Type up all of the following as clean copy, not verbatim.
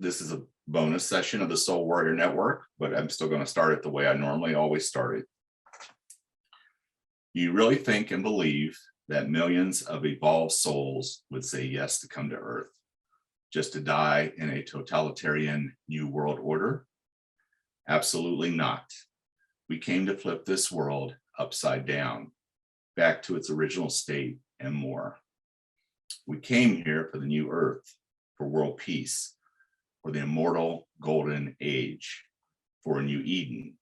This is a bonus session of the Soul Warrior Network, but I'm still going to start it the way I normally always start it. You really think and believe that millions of evolved souls would say yes to come to Earth, just to die in a totalitarian new world order? Absolutely not. We came to flip this world upside down, back to its original state and more. We came here for the new Earth, for world peace, for the immortal golden age, for a new Eden.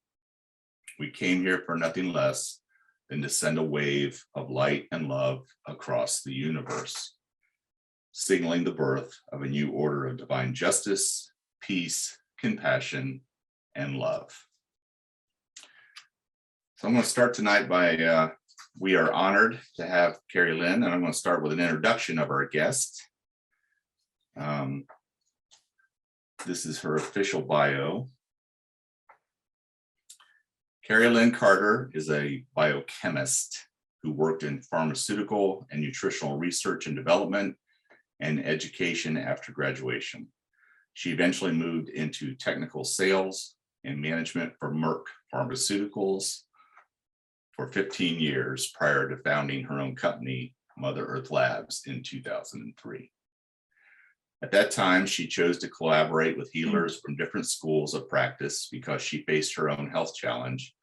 We came here for nothing less than to send a wave of light and love across the universe, signaling the birth of a new order of divine justice, peace, compassion, and love. So I'm going to start tonight by, we are honored to have CareyLyn, and I'm going to start with an introduction of our guest. This is her official bio. CareyLyn Carter is a biochemist who worked in pharmaceutical and nutritional research and development and education after graduation. She eventually moved into technical sales and management for Merck Pharmaceuticals for 15 years prior to founding her own company, Mother Earth Labs, in 2003. At that time, she chose to collaborate with healers from different schools of practice because she faced her own health challenge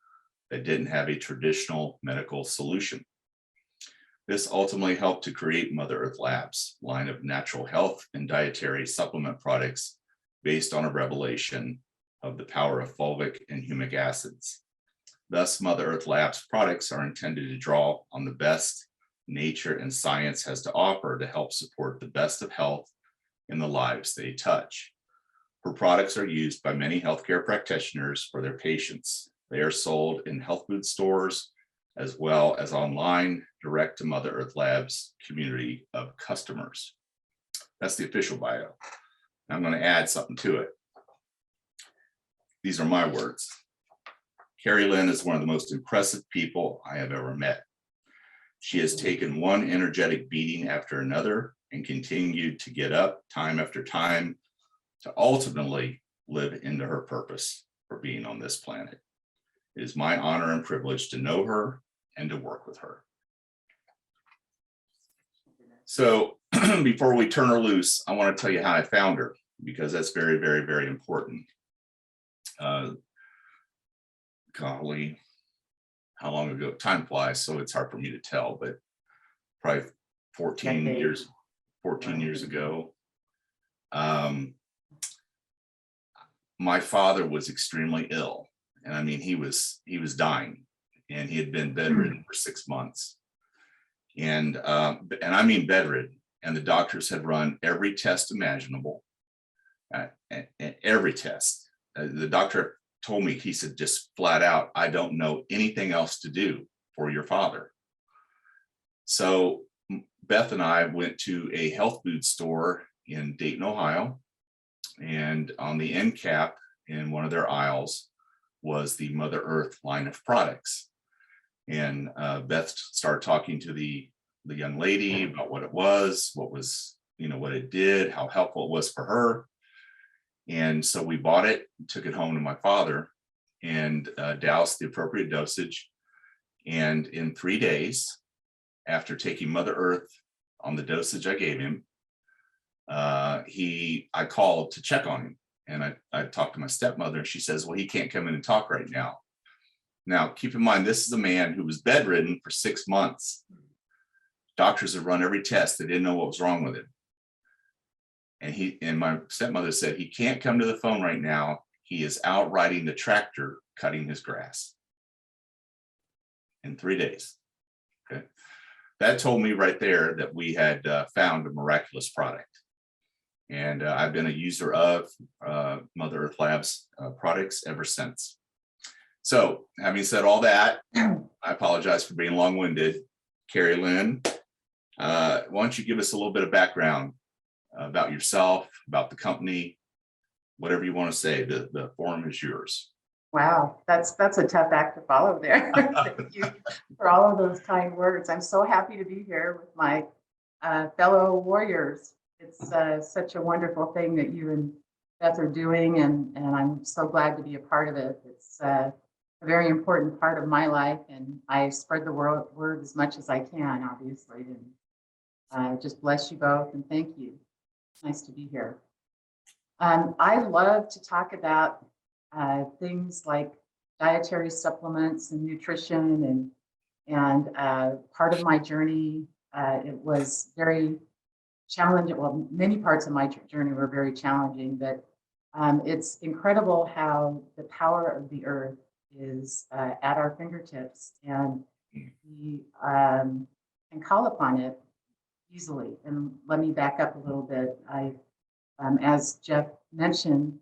that didn't have a traditional medical solution. This ultimately helped to create Mother Earth Labs, a line of natural health and dietary supplement products based on a revelation of the power of fulvic and humic acids. Thus, Mother Earth Labs products are intended to draw on the best nature and science has to offer to help support the best of health in the lives they touch. Her products are used by many healthcare practitioners for their patients. They are sold in health food stores as well as online, direct to Mother Earth Labs community of customers. That's the official bio. I'm going to add something to it. These are my words. CareyLyn is one of the most impressive people I have ever met. She has taken one energetic beating after another and continued to get up time after time to ultimately live into her purpose for being on this planet. It is my honor and privilege to know her and to work with her. So before we turn her loose, I want to tell you how I found her, because that's very, very, very important. Golly, how long ago? Time flies, so it's hard for me to tell, but probably 14 years ago. My father was extremely ill, and I mean, he was dying, and he had been bedridden for 6 months, and I mean bedridden, and the doctors had run every test imaginable, every test. The doctor told me, he said, just flat out, I don't know anything else to do for your father. So Beth and I went to a health food store in Dayton, Ohio, and on the end cap in one of their aisles was the Mother Earth line of products. And Beth started talking to the young lady about what it was, what it did, how helpful it was for her. And so we bought it, took it home to my father, and doused the appropriate dosage. And in 3 days, after taking Mother Earth on the dosage I gave him, I called to check on him. And I talked to my stepmother, and she says, well, he can't come in and talk right now. Now, keep in mind, this is a man who was bedridden for 6 months. Doctors had run every test. They didn't know what was wrong with him. And my stepmother said, he can't come to the phone right now. He is out riding the tractor, cutting his grass. In 3 days. Okay. That told me right there that we had found a miraculous product. And I've been a user of Mother Earth Labs products ever since. So having said all that, I apologize for being long-winded. CareyLyn, why don't you give us a little bit of background about yourself, about the company, whatever you want to say. The forum is yours. Wow, that's a tough act to follow there. Thank you for all of those kind words. I'm so happy to be here with my fellow warriors. It's such a wonderful thing that you and Beth are doing, and I'm so glad to be a part of it. It's a very important part of my life, and I spread the word as much as I can, obviously. And just bless you both and thank you. It's nice to be here. I love to talk about things like dietary supplements and nutrition, and part of my journey, it was very challenging. Well, many parts of my journey were very challenging, but it's incredible how the power of the earth is at our fingertips, and we can call upon it easily. And let me back up a little bit. As Jeff mentioned,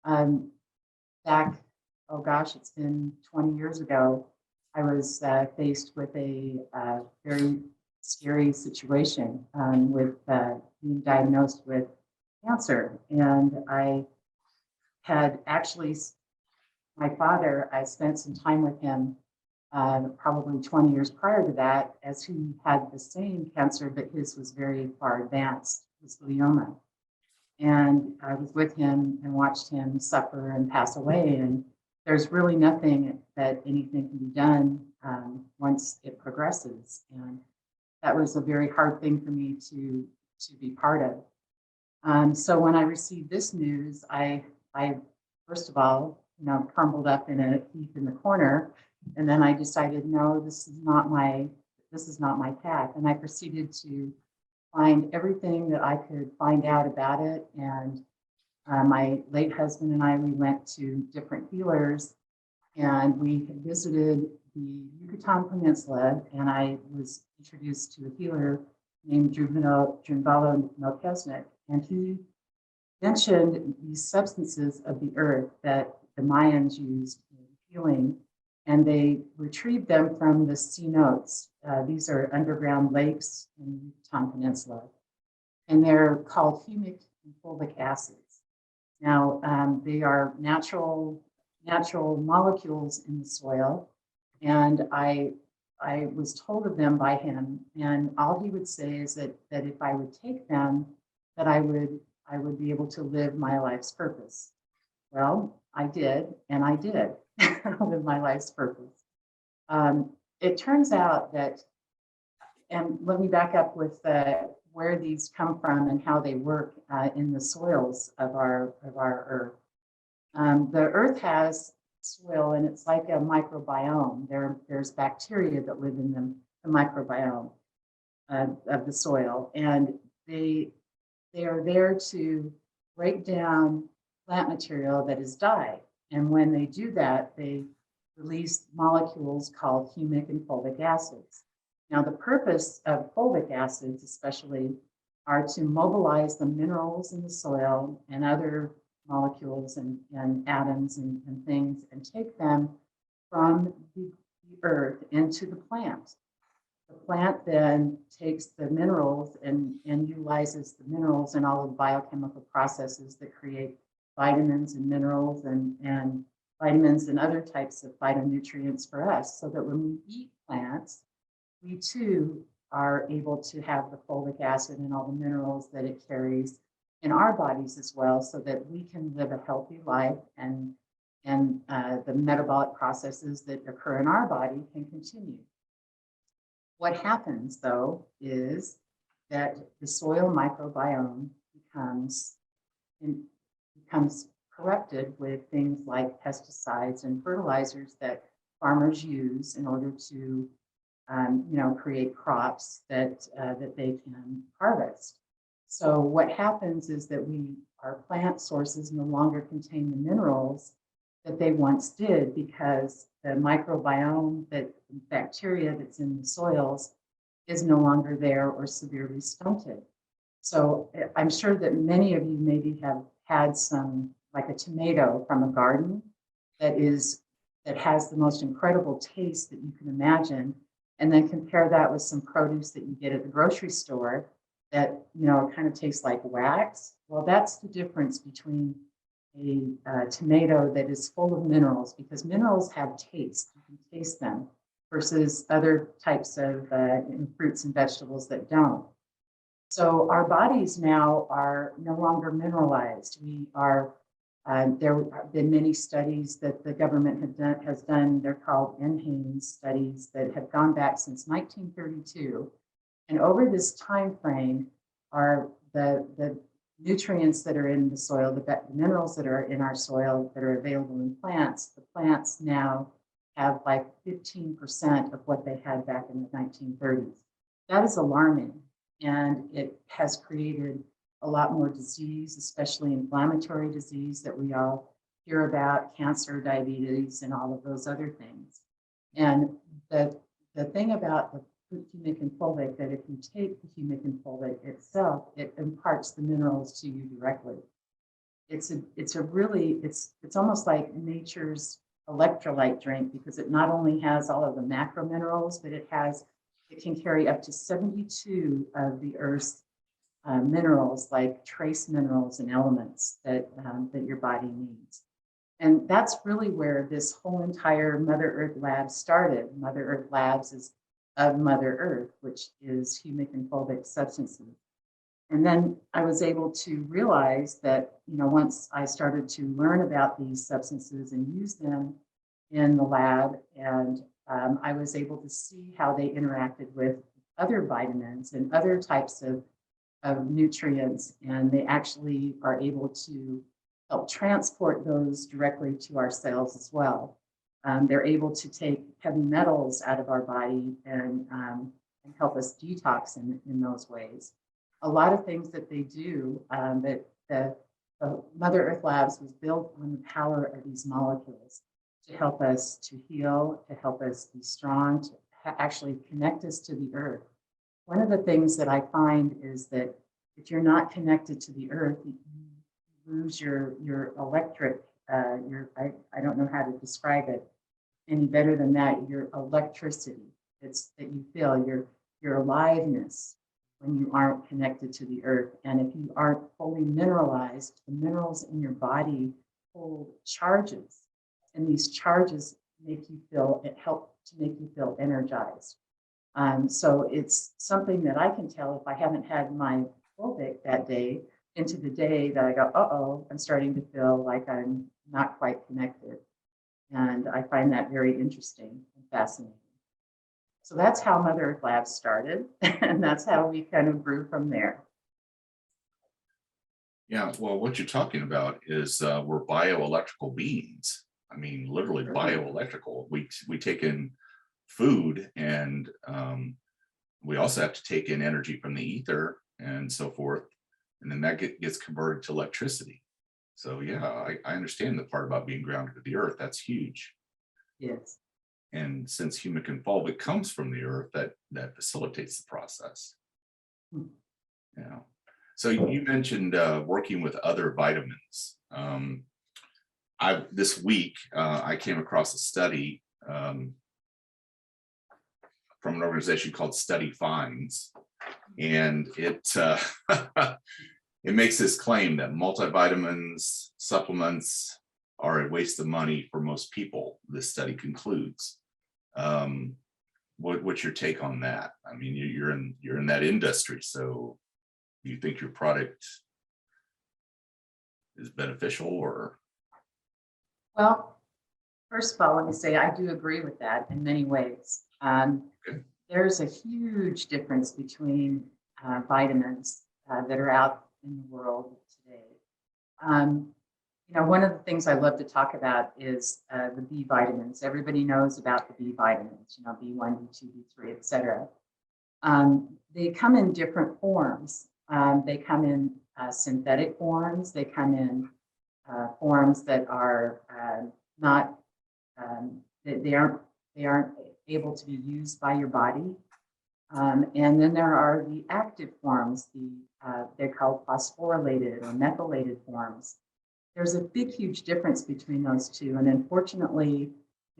back, oh gosh, it's been 20 years ago, I was faced with a very scary situation with being diagnosed with cancer. And I had actually, my father, I spent some time with him probably 20 years prior to that, as he had the same cancer, but his was very far advanced, it was glioma. And I was with him and watched him suffer and pass away. And there's really nothing that anything can be done once it progresses. And that was a very hard thing for me to be part of. So when I received this news, I first of all, crumbled up in a heap in the corner, and then I decided, no, this is not my path. And I proceeded to find everything that I could find out about it. And my late husband and I, we went to different healers, and we had visited the Yucatan Peninsula, and I was introduced to a healer named Drunvalo Melchizedek, and he mentioned these substances of the earth that the Mayans used in healing, and they retrieved them from the cenotes. These are underground lakes in the Yucatan Peninsula, and they're called humic and fulvic acids. Now, they are natural molecules in the soil, and I was told of them by him, and all he would say is that if I would take them, that I would be able to live my life's purpose. Well, I did, and I did live my life's purpose. It turns out that, and let me back up with where these come from and how they work in the soils of our earth. The earth has soil, and it's like a microbiome. There's bacteria that live in the microbiome of the soil, and they are there to break down plant material that is dyed. And when they do that, they release molecules called humic and fulvic acids. Now, the purpose of fulvic acids especially are to mobilize the minerals in the soil and other molecules and atoms and things, and take them from the earth into the plant. The plant then takes the minerals and utilizes the minerals and all of the biochemical processes that create vitamins and minerals and vitamins and other types of phytonutrients for us, so that when we eat plants, we too are able to have the fulvic acid and all the minerals that it carries in our bodies as well, so that we can live a healthy life, and the metabolic processes that occur in our body can continue. What happens, though, is that the soil microbiome becomes corrupted with things like pesticides and fertilizers that farmers use in order to create crops that they can harvest. So what happens is that our plant sources no longer contain the minerals that they once did, because the microbiome, that bacteria that's in the soils, is no longer there or severely stunted. So I'm sure that many of you maybe have had some, like a tomato from a garden that has the most incredible taste that you can imagine, and then compare that with some produce that you get at the grocery store that kind of tastes like wax. Well, that's the difference between a tomato that is full of minerals, because minerals have taste, you can taste them, versus other types of fruits and vegetables that don't. So our bodies now are no longer mineralized. We are, there have been many studies that the government has done. They're called NHANES studies that have gone back since 1932. And over this time frame are the nutrients that are in the soil, the minerals that are in our soil that are available in plants. The plants now have like 15% of what they had back in the 1930s. That is alarming. And it has created a lot more disease, especially inflammatory disease that we all hear about, cancer, diabetes, and all of those other things. And the thing about the humic and fulvic, that if you take the humic and fulvic itself, it imparts the minerals to you directly. It's almost like nature's electrolyte drink, because it not only has all of the macro minerals, but it can carry up to 72 of the Earth's minerals, like trace minerals and elements that your body needs. And that's really where this whole entire Mother Earth Lab started. Mother Earth Labs is of Mother Earth, which is humic and fulvic substances. And then I was able to realize that, once I started to learn about these substances and use them in the lab, and I was able to see how they interacted with other vitamins and other types of nutrients, and they actually are able to help transport those directly to our cells as well. They're able to take heavy metals out of our body and help us detox in those ways. A lot of things that they do, that the Mother Earth Labs was built on the power of these molecules to help us to heal, to help us be strong, to actually connect us to the earth. One of the things that I find is that if you're not connected to the earth, you lose your electric, I don't know how to describe it any better than that, your electricity. It's that you feel your aliveness when you aren't connected to the earth. And if you aren't fully mineralized, the minerals in your body hold charges. And these charges help to make you feel energized. So it's something that I can tell if I haven't had my fulvic that day into the day that I go, uh-oh, I'm starting to feel like I'm not quite connected. And I find that very interesting and fascinating. So that's how Mother Earth Labs started, and that's how we kind of grew from there. Yeah, well, what you're talking about is we're bioelectrical beings. I mean, literally bioelectrical. We take in food, and we also have to take in energy from the ether and so forth, and then that gets converted to electricity. So yeah, I understand the part about being grounded to the earth. That's huge. Yes. And since humic and fulvic comes from the earth, that facilitates the process. Yeah. So you mentioned working with other vitamins. This week I came across a study from an organization called Study Finds, and it it makes this claim that multivitamins, supplements are a waste of money for most people. This study concludes. What's your take on that? I mean, you're in that industry, so do you think your product is beneficial, or? Well, first of all, let me say I do agree with that in many ways. Okay. There's a huge difference between vitamins that are out in the world today. One of the things I love to talk about is the B vitamins. Everybody knows about the B vitamins, B1, B2, B3, et cetera. They come in different forms. They come in synthetic forms. They come in forms that are not, they aren't able to be used by your body. And then there are the active forms, they're called phosphorylated or methylated forms. There's a big, huge difference between those two. And unfortunately,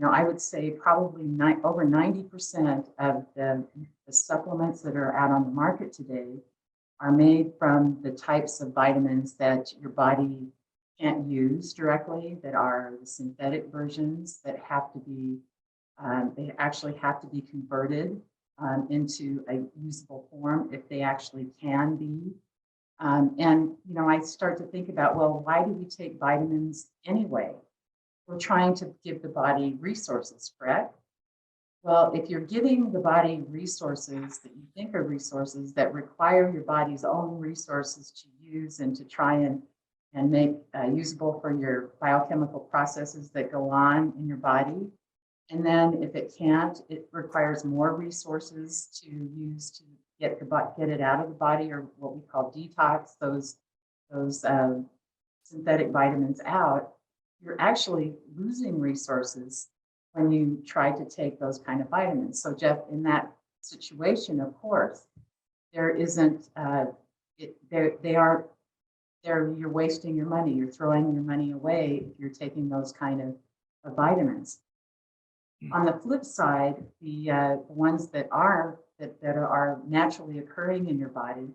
I would say probably over 90% of the supplements that are out on the market today are made from the types of vitamins that your body can't use directly, that are the synthetic versions that have to be, they actually have to be converted into a usable form if they actually can be. And, you know, I start to think about, well, why do we take vitamins anyway? We're trying to give the body resources, correct? Well, if you're giving the body resources that you think are resources that require your body's own resources to use and to try and make usable for your biochemical processes that go on in your body. And then if it can't, it requires more resources to use to get it out of the body, or what we call detox those synthetic vitamins out. You're actually losing resources when you try to take those kind of vitamins. So Jeff, in that situation, of course, there isn't, you're wasting your money. You're throwing your money away if you're taking those kind of vitamins. On the flip side, the ones that are naturally occurring in your body,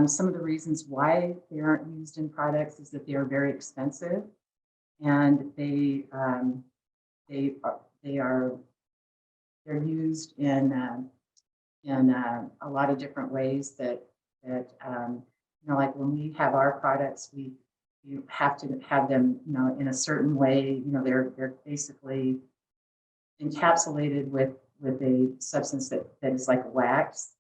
some of the reasons why they aren't used in products is that they are very expensive, and they're used in a lot of different ways that you know, like when we have our products, you have to have them, you know, in a certain way. You know, they're basically encapsulated with a substance that is like wax.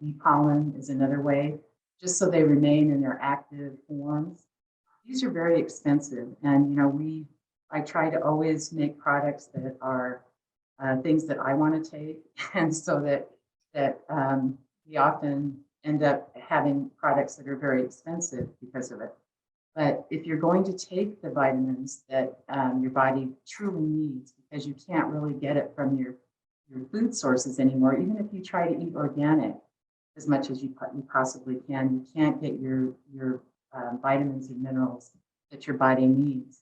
Bee pollen is another way, just so they remain in their active forms. These are very expensive, and you know, I try to always make products that are things that I want to take, and so that we often end up having products that are very expensive because of it. But if you're going to take the vitamins that your body truly needs, because you can't really get it from your food sources anymore, even if you try to eat organic as much as you possibly can, you can't get your vitamins and minerals that your body needs.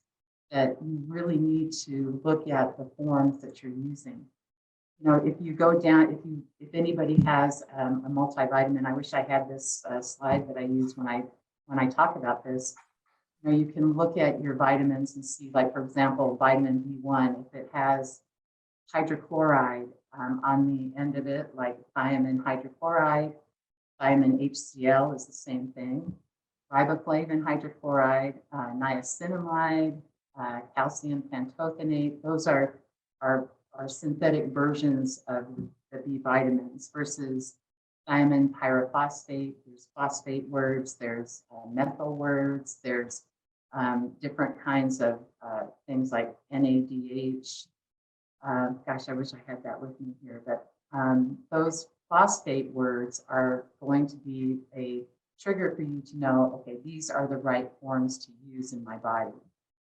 That you really need to look at the forms that you're using. You know, if you go down, if anybody has a multivitamin, I wish I had this slide that I use when I talk about this. You know, you can look at your vitamins and see, like, for example, vitamin B1, if it has hydrochloride on the end of it, like thiamine hydrochloride, vitamin HCl is the same thing, riboflavin hydrochloride, niacinamide, calcium pantothenate. Those are synthetic versions of the B vitamins versus thiamine pyrophosphate. There's phosphate words, there's methyl words, there's different kinds of things like NADH. Gosh, I wish I had that with me here, but those phosphate words are going to be a trigger for you to know, okay, these are the right forms to use in my body.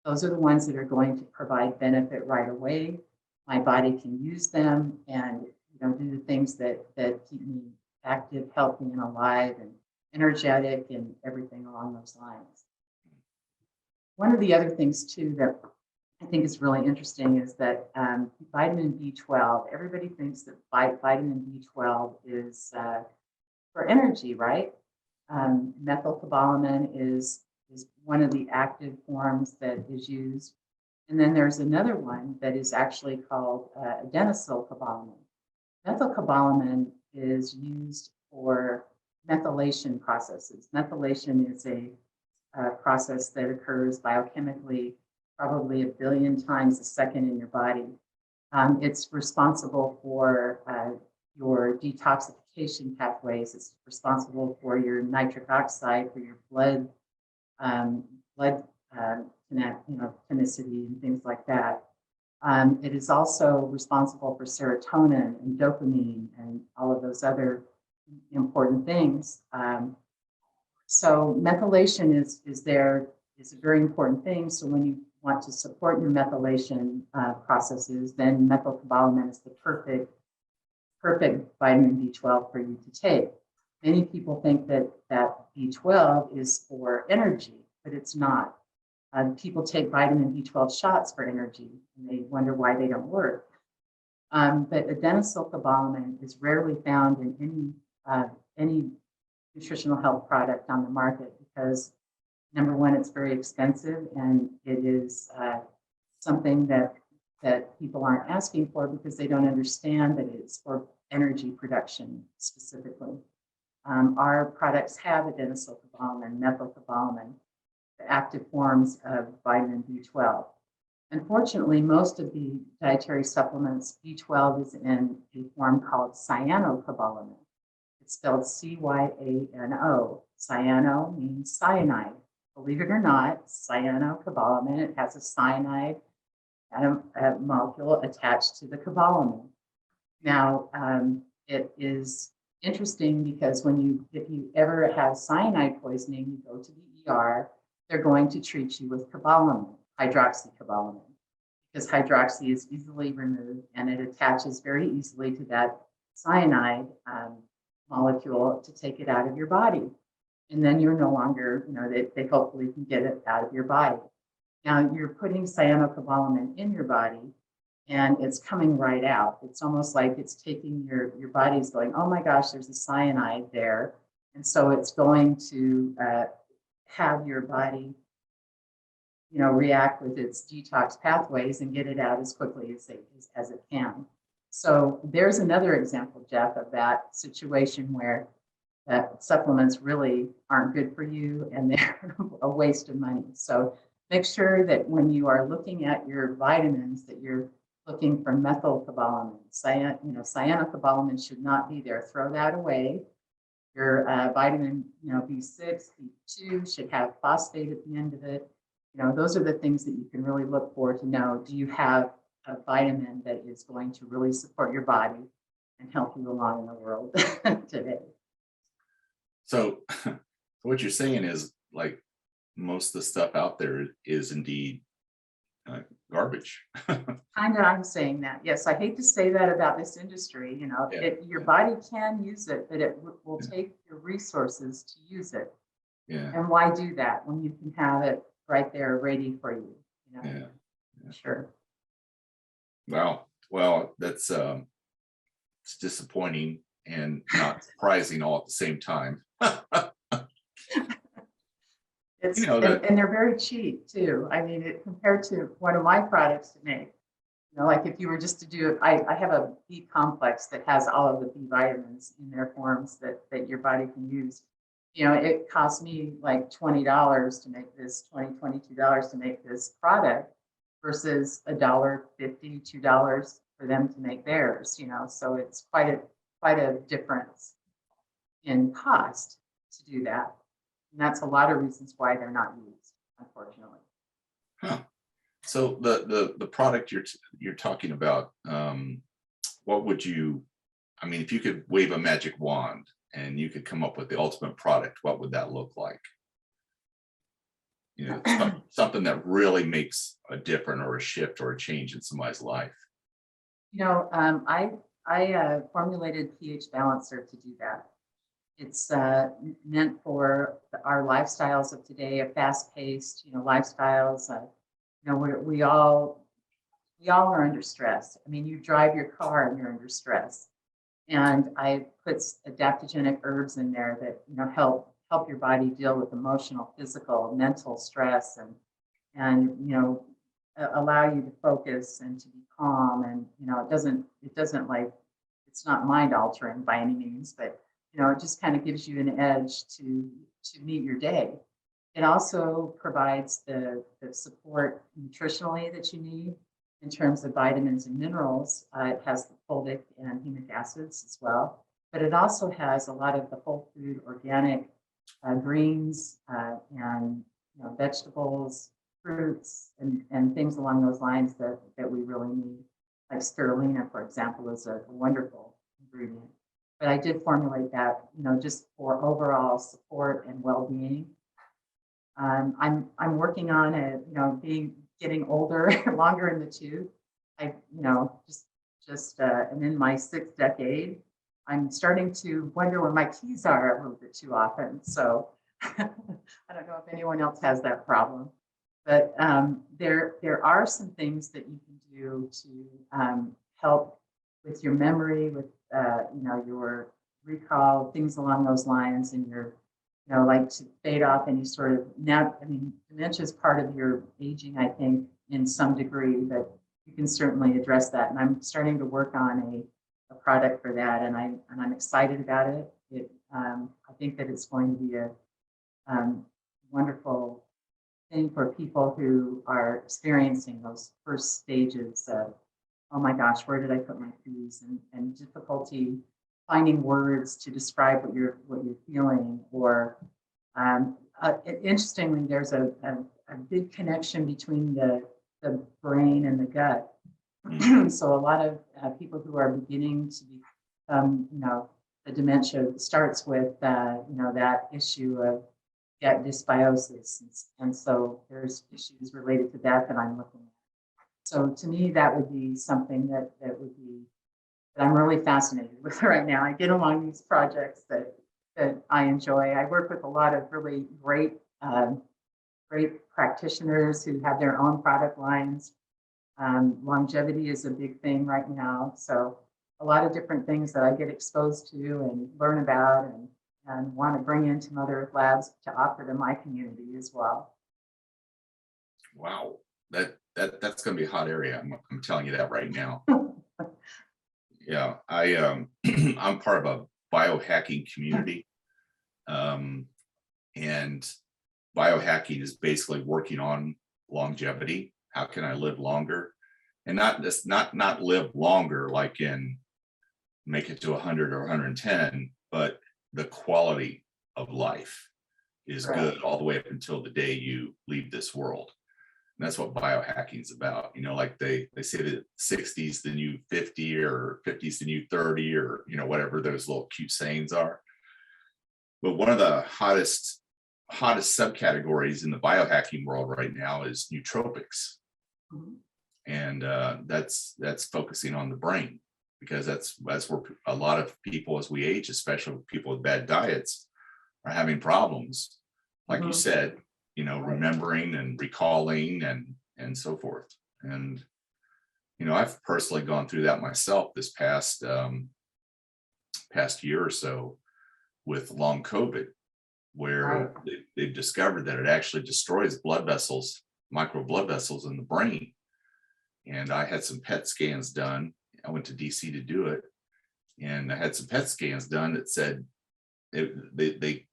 Those are the ones that are going to provide benefit right away. My body can use them and, you know, do the things that keep me active, healthy, and alive, and energetic, and everything along those lines. One of the other things too that I think is really interesting is that vitamin B12. Everybody thinks that vitamin B12 is for energy, right? Methylcobalamin is one of the active forms that is used. And then there's another one that is actually called adenosylcobalamin. Methylcobalamin is used for methylation processes. Methylation is a process that occurs biochemically probably 1 billion times a second in your body. It's responsible for your detoxification pathways. It's responsible for your nitric oxide, for your blood tonicity and things like that. It is also responsible for serotonin and dopamine and all of those other important things. So methylation is a very important thing. So when you want to support your methylation processes, then methylcobalamin is the perfect vitamin B12 for you to take. Many people think that B12 is for energy, but it's not. People take vitamin B12 shots for energy, and they wonder why they don't work. But adenosylcobalamin is rarely found in any nutritional health product on the market because, number one, it's very expensive, and it is something that that people aren't asking for because they don't understand that it's for energy production specifically. Our products have adenosylcobalamin, methylcobalamin, the active forms of vitamin B12. Unfortunately, most of the dietary supplements, B12 is in a form called cyanocobalamin. It's spelled cyano. Cyano means cyanide. Believe it or not, cyanocobalamin, it has a cyanide a molecule attached to the cobalamin. Now, it is interesting because if you ever have cyanide poisoning, you go to the ER, they're going to treat you with cobalamin, hydroxycobalamin, because hydroxy is easily removed and it attaches very easily to that cyanide molecule to take it out of your body. And then you're no longer, they hopefully can get it out of your body. Now you're putting cyanocobalamin in your body and it's coming right out. It's almost like it's taking your body's going, oh my gosh, there's a cyanide there. And so it's going to have your body, react with its detox pathways and get it out as quickly as it can. So there's another example, Jeff, of that situation where supplements really aren't good for you and they're a waste of money. So make sure that when you are looking at your vitamins that you're looking for methylcobalamin. Cyanocobalamin should not be there. Throw that away. Your vitamin, B6, B2 should have phosphate at the end of it. Those are the things that you can really look for to know, do you have a vitamin that is going to really support your body and help you along in the world today? So what you're saying is like most of the stuff out there is indeed garbage. Kind of, I'm saying that. Yes, I hate to say that about this industry. Your body can use it, but it will take your resources to use it. Yeah. And why do that when you can have it right there ready for you? Yeah. Sure. Wow. Well, that's it's disappointing and not surprising all at the same time. And they're very cheap too. I mean, compared to one of my products to make, like if you were just to do it, I have a B complex that has all of the B vitamins in their forms that your body can use. It cost me like $20 to make this, $22 to make this product versus $1.50, $2 for them to make theirs, so it's quite a difference in cost to do that. And that's a lot of reasons why they're not used, unfortunately. Huh. So the product you're talking about, what would you, if you could wave a magic wand and you could come up with the ultimate product, what would that look like? Something that really makes a difference or a shift or a change in somebody's life. I formulated pH Balancer to do that. It's meant for our lifestyles of today, a fast-paced, lifestyles. We all are under stress. You drive your car and you're under stress. And I put adaptogenic herbs in there that help your body deal with emotional, physical, mental stress, and allow you to focus and to be calm. And it's not mind altering by any means, but it just kind of gives you an edge to meet your day. It also provides the support nutritionally that you need in terms of vitamins and minerals. It has the fulvic and humic acids as well, but it also has a lot of the whole food organic greens and vegetables, fruits, and things along those lines that we really need. Like spirulina, for example, is a wonderful ingredient. But I did formulate that, just for overall support and well-being. I'm working on getting older, longer in the tooth. I'm in my 6th decade. I'm starting to wonder where my keys are a little bit too often. So I don't know if anyone else has that problem. But there are some things that you can do to help with your memory, with your recall, things along those lines, and your like to fade off any sort of dementia is part of your aging, I think, in some degree. But you can certainly address that. And I'm starting to work on a product for that, and I'm excited about it. I think that it's going to be a wonderful thing for people who are experiencing those first stages of, oh my gosh, where did I put my keys, and difficulty finding words to describe what you're feeling. Or interestingly, there's a big connection between the brain and the gut. So a lot of people who are beginning to become, the dementia starts with, that issue of gut dysbiosis. And so there's issues related to that I'm looking at. So to me, that would be something that I'm really fascinated with right now. I get along these projects that I enjoy. I work with a lot of really great practitioners who have their own product lines. Longevity is a big thing right now. So a lot of different things that I get exposed to and learn about and want to bring into other labs to offer to my community as well. Wow, that's going to be a hot area. I'm telling you that right now. Yeah, I'm part of a biohacking community, and biohacking is basically working on longevity. How can I live longer, and not live longer like in make it to 100 or 110, but the quality of life is good all the way up until the day you leave this world. And that's what biohacking is about. Like they say that 60 is the new 50 or 50 is the new 30 or, whatever those little cute sayings are. But one of the hottest subcategories in the biohacking world right now is nootropics. Mm-hmm. And that's focusing on the brain, because that's where a lot of people as we age, especially people with bad diets, are having problems. Like you said, remembering and recalling and so forth. And, I've personally gone through that myself this past year or so with long COVID, where they've discovered that it actually destroys blood vessels, micro blood vessels in the brain. And I had some PET scans done. I went to DC to do it. And I had some PET scans done that said they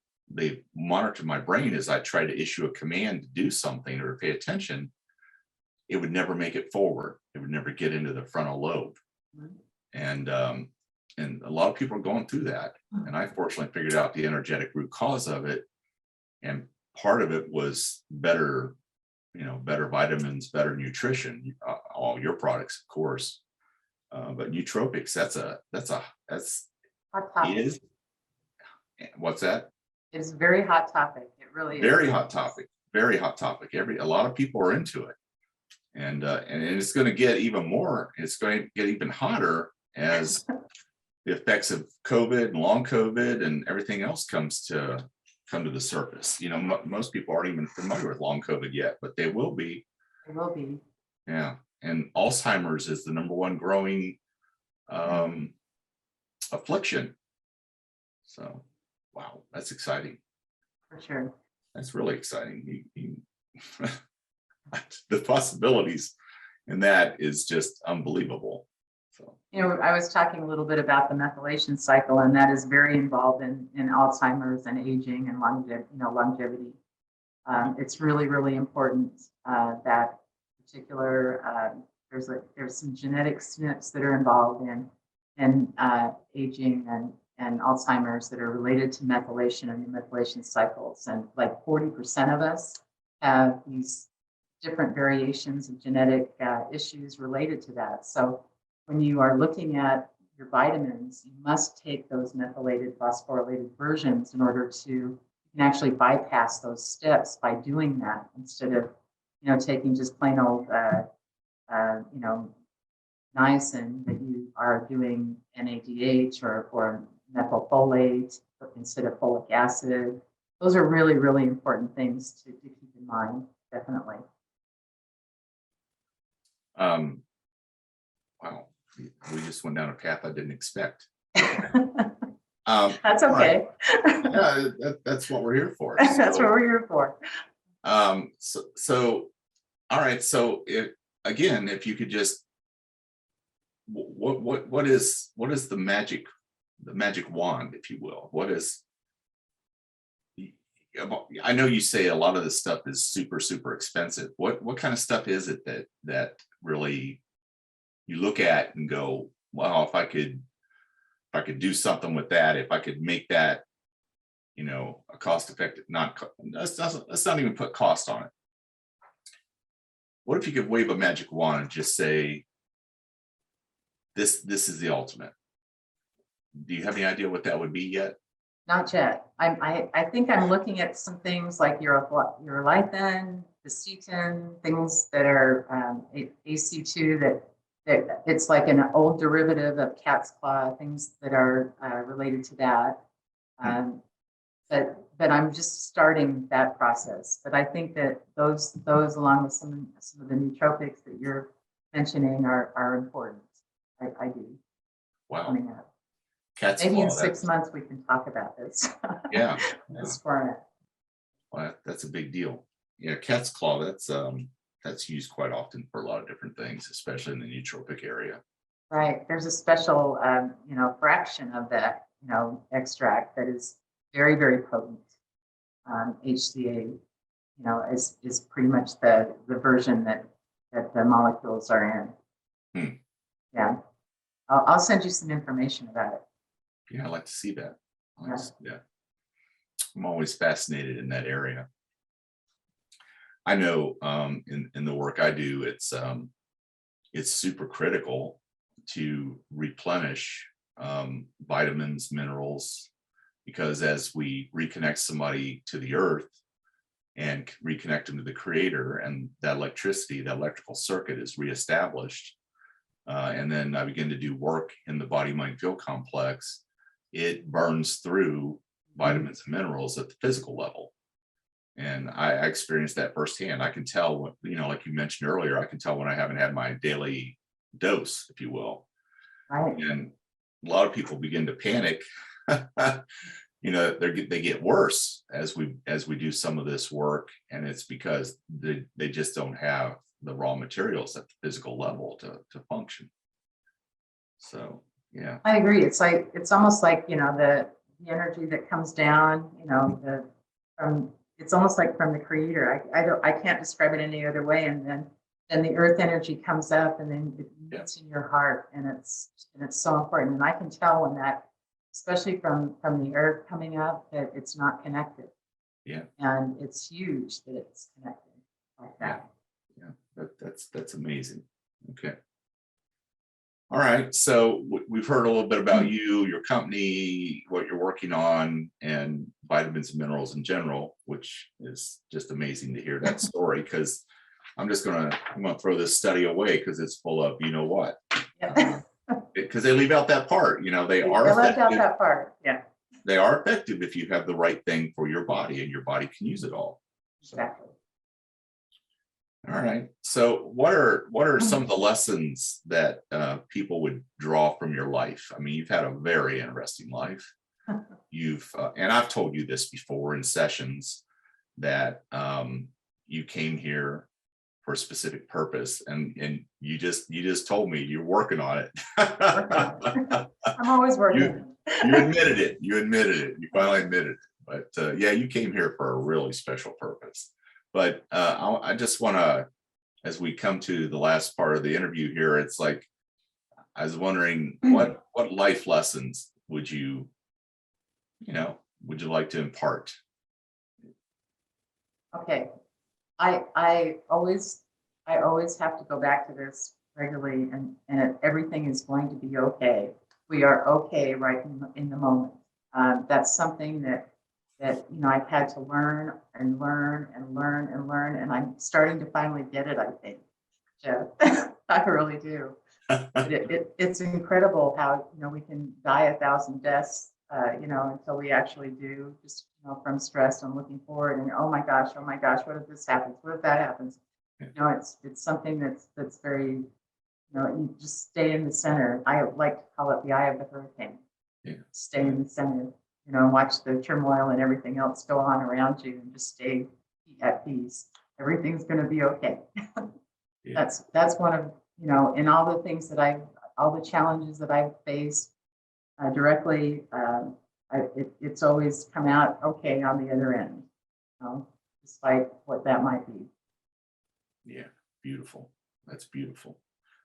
monitored my brain as I tried to issue a command to do something or pay attention. It would never make it forward. It would never get into the frontal lobe. And a lot of people are going through that. And I fortunately figured out the energetic root cause of it. And part of it was better vitamins, better nutrition, all your products, of course. But nootropics, that's hot topic. It is. What's that? It's a very hot topic. It really is. Very hot topic. Very hot topic. A lot of people are into it, and it's going to get even more. It's going to get even hotter as the effects of COVID and long COVID and everything else come to the surface. Most people aren't even familiar with long COVID yet, but they will be. They will be. Yeah, and Alzheimer's is the number one growing affliction. So. Wow, that's exciting. For sure. That's really exciting. The possibilities in that is just unbelievable. So, I was talking a little bit about the methylation cycle, and that is very involved in Alzheimer's and aging and longevity. It's really, really important that particular there's some genetic SNPs that are involved in aging and Alzheimer's that are related to methylation and the methylation cycles. And like 40% of us have these different variations of genetic issues related to that. So when you are looking at your vitamins, you must take those methylated phosphorylated versions in order to, you can actually bypass those steps by doing that instead of, taking just plain old, niacin that you are doing NADH or methylfolate instead of folic acid. Those are really, really important things to keep in mind, definitely. Wow, we just went down a path I didn't expect. That's okay. Right. Yeah, that's what we're here for. That's what we're here for. So all right. So again, if you could just, what is the magic wand, if you will? What is, I know you say a lot of this stuff is super, super expensive. What kind of stuff is it that really you look at and go, wow, if I could do something with that, if I could make that, a cost effective, let's not even put cost on it. What if you could wave a magic wand and just say, this is the ultimate? Do you have any idea what that would be yet? Not yet. I think I'm looking at some things like urolithin, the acetin, things that are AC2 that it's like an old derivative of cat's claw, things that are related to that. But I'm just starting that process. But I think that those along with some of the nootropics that you're mentioning are important. I do. Wow. Coming up. Cat's Maybe claw, in 6 months we can talk about this. Yeah. This format. Well, that's a big deal. Yeah, cat's claw, that's used quite often for a lot of different things, especially in the nootropic area. Right. There's a special, fraction of that, extract that is very, very potent. HCA, is pretty much the version that the molecules are in. Yeah. I'll send you some information about it. Yeah, I'd like to see that. Yeah. I'm always fascinated in that area. I know in the work I do, it's super critical to replenish vitamins, minerals, because as we reconnect somebody to the earth and reconnect them to the creator, and that electricity, that electrical circuit is reestablished, and then I begin to do work in the body mind field complex, it burns through vitamins and minerals at the physical level. And I experienced that firsthand. I can tell, like you mentioned earlier, I can tell when I haven't had my daily dose, if you will. Right. And a lot of people begin to panic. They get worse as we do some of this work, and it's because they just don't have the raw materials at the physical level to function. So yeah, I agree. It's almost like the energy that comes down, it's almost like from the creator. I can't describe it any other way. And then the earth energy comes up, and then it meets in your heart, and it's so important. And I can tell when that, especially from the earth coming up, that it's not connected. Yeah. And it's huge that it's connected like that. Yeah. That's amazing. Okay. All right. So we've heard a little bit about you, your company, what you're working on, and vitamins and minerals in general, which is just amazing to hear that story, because I'm gonna throw this study away because it's full of what. Yeah. Because they leave out that part. They are left out effective. that part. Yeah. They are effective if you have the right thing for your body, and your body can use it all. Exactly. All right. So what are some of the lessons that people would draw from your life? I mean, you've had a very interesting life. You've and I've told you this before in sessions, that you came here for a specific purpose, and you just told me you're working on it. I'm always working. You admitted it. You finally admitted it. But yeah, you came here for a really special purpose. But I just want to, as we come to the last part of the interview here, it's like, I was wondering what life lessons would you like to impart? Okay. I always have to go back to this regularly, and everything is going to be okay. We are okay right in the moment. That's something that I've had to learn, and I'm starting to finally get it, I think, Jeff. I really do. It's incredible how we can die 1,000 deaths, until we actually do, just from stress and looking forward, and oh my gosh, what if this happens? What if that happens? It's something that's very, you just stay in the center. I like to call it the eye of the hurricane. Yeah. Stay in the center, and watch the turmoil and everything else go on around you, and just stay at peace. Everything's going to be okay. That's one of, in all the things that all the challenges that I've faced directly, it's always come out okay on the other end, despite what that might be. Yeah, beautiful. That's beautiful.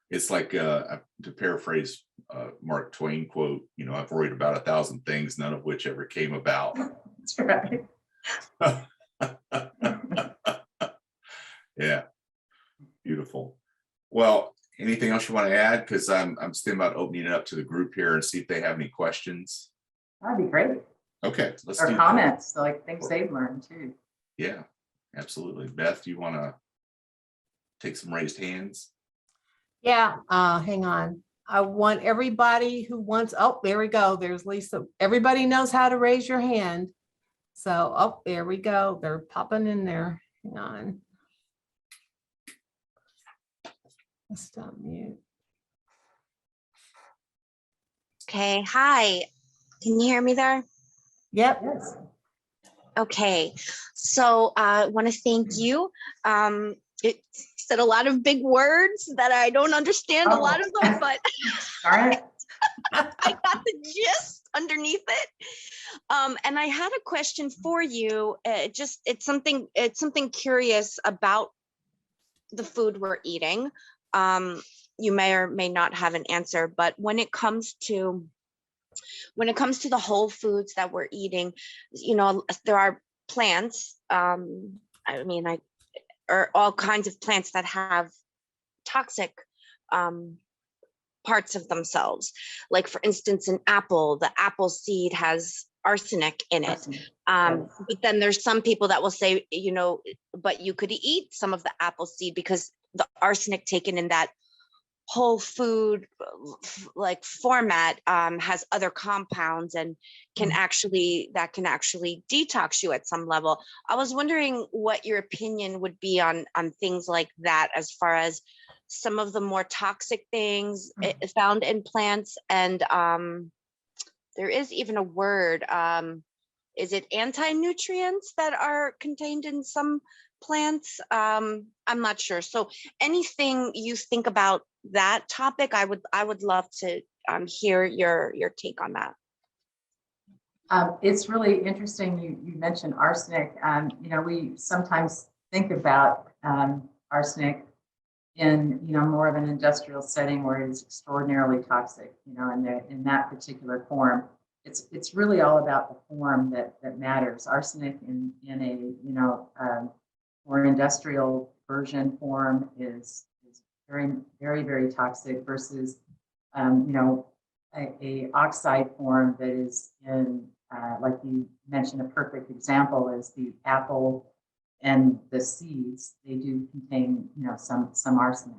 It's like, to paraphrase Mark Twain quote, I've worried about 1,000 things, none of which ever came about. That's right. Yeah, beautiful. Well, anything else you want to add? Because I'm thinking about opening it up to the group here and see if they have any questions. That'd be great. Okay, let's Or do comments, like things they've learned too. Yeah, absolutely. Beth, do you want to take some raised hands? Yeah, hang on. I want everybody who wants, oh, there we go. There's Lisa. Everybody knows how to raise your hand. So, oh, there we go. They're popping in there. Hang on. Let's stop mute. Okay, hi. Can you hear me there? Yep. Yes. Okay, so I want to thank you. It said a lot of big words that I don't understand a lot of them, but All right. I got the gist underneath it. And I had a question for you. It's something curious about the food we're eating. You may or may not have an answer, but when it comes to the whole foods that we're eating, there are plants. Or all kinds of plants that have toxic parts of themselves. Like for instance, an apple, the apple seed has arsenic in it. But then there's some people that will say, but you could eat some of the apple seed because the arsenic taken in that whole food like format has other compounds and can actually detox you at some level. I was wondering what your opinion would be on things like that, as far as some of the more toxic things found in plants. And there is even a word, is it anti-nutrients that are contained in some plants? I'm not sure. So anything you think about that topic, I would love to hear your take on that. It's really interesting you mentioned arsenic. We sometimes think about arsenic in more of an industrial setting where it's extraordinarily toxic, in that particular form. It's really all about the form that matters. Arsenic in a more industrial version form is very, very, very toxic versus a oxide form that is in like you mentioned, a perfect example is the apple and the seeds. They do contain some arsenic,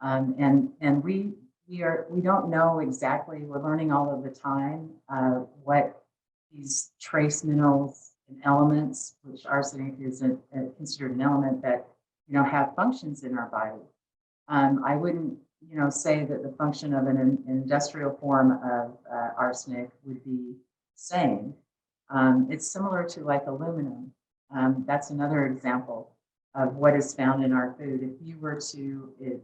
and we don't know exactly. We're learning all of the time what these trace minerals and elements, which arsenic is considered an element that have functions in our body. I wouldn't say that the function of an industrial form of arsenic would be the same. It's similar to like aluminum. That's another example of what is found in our food. If you were to eat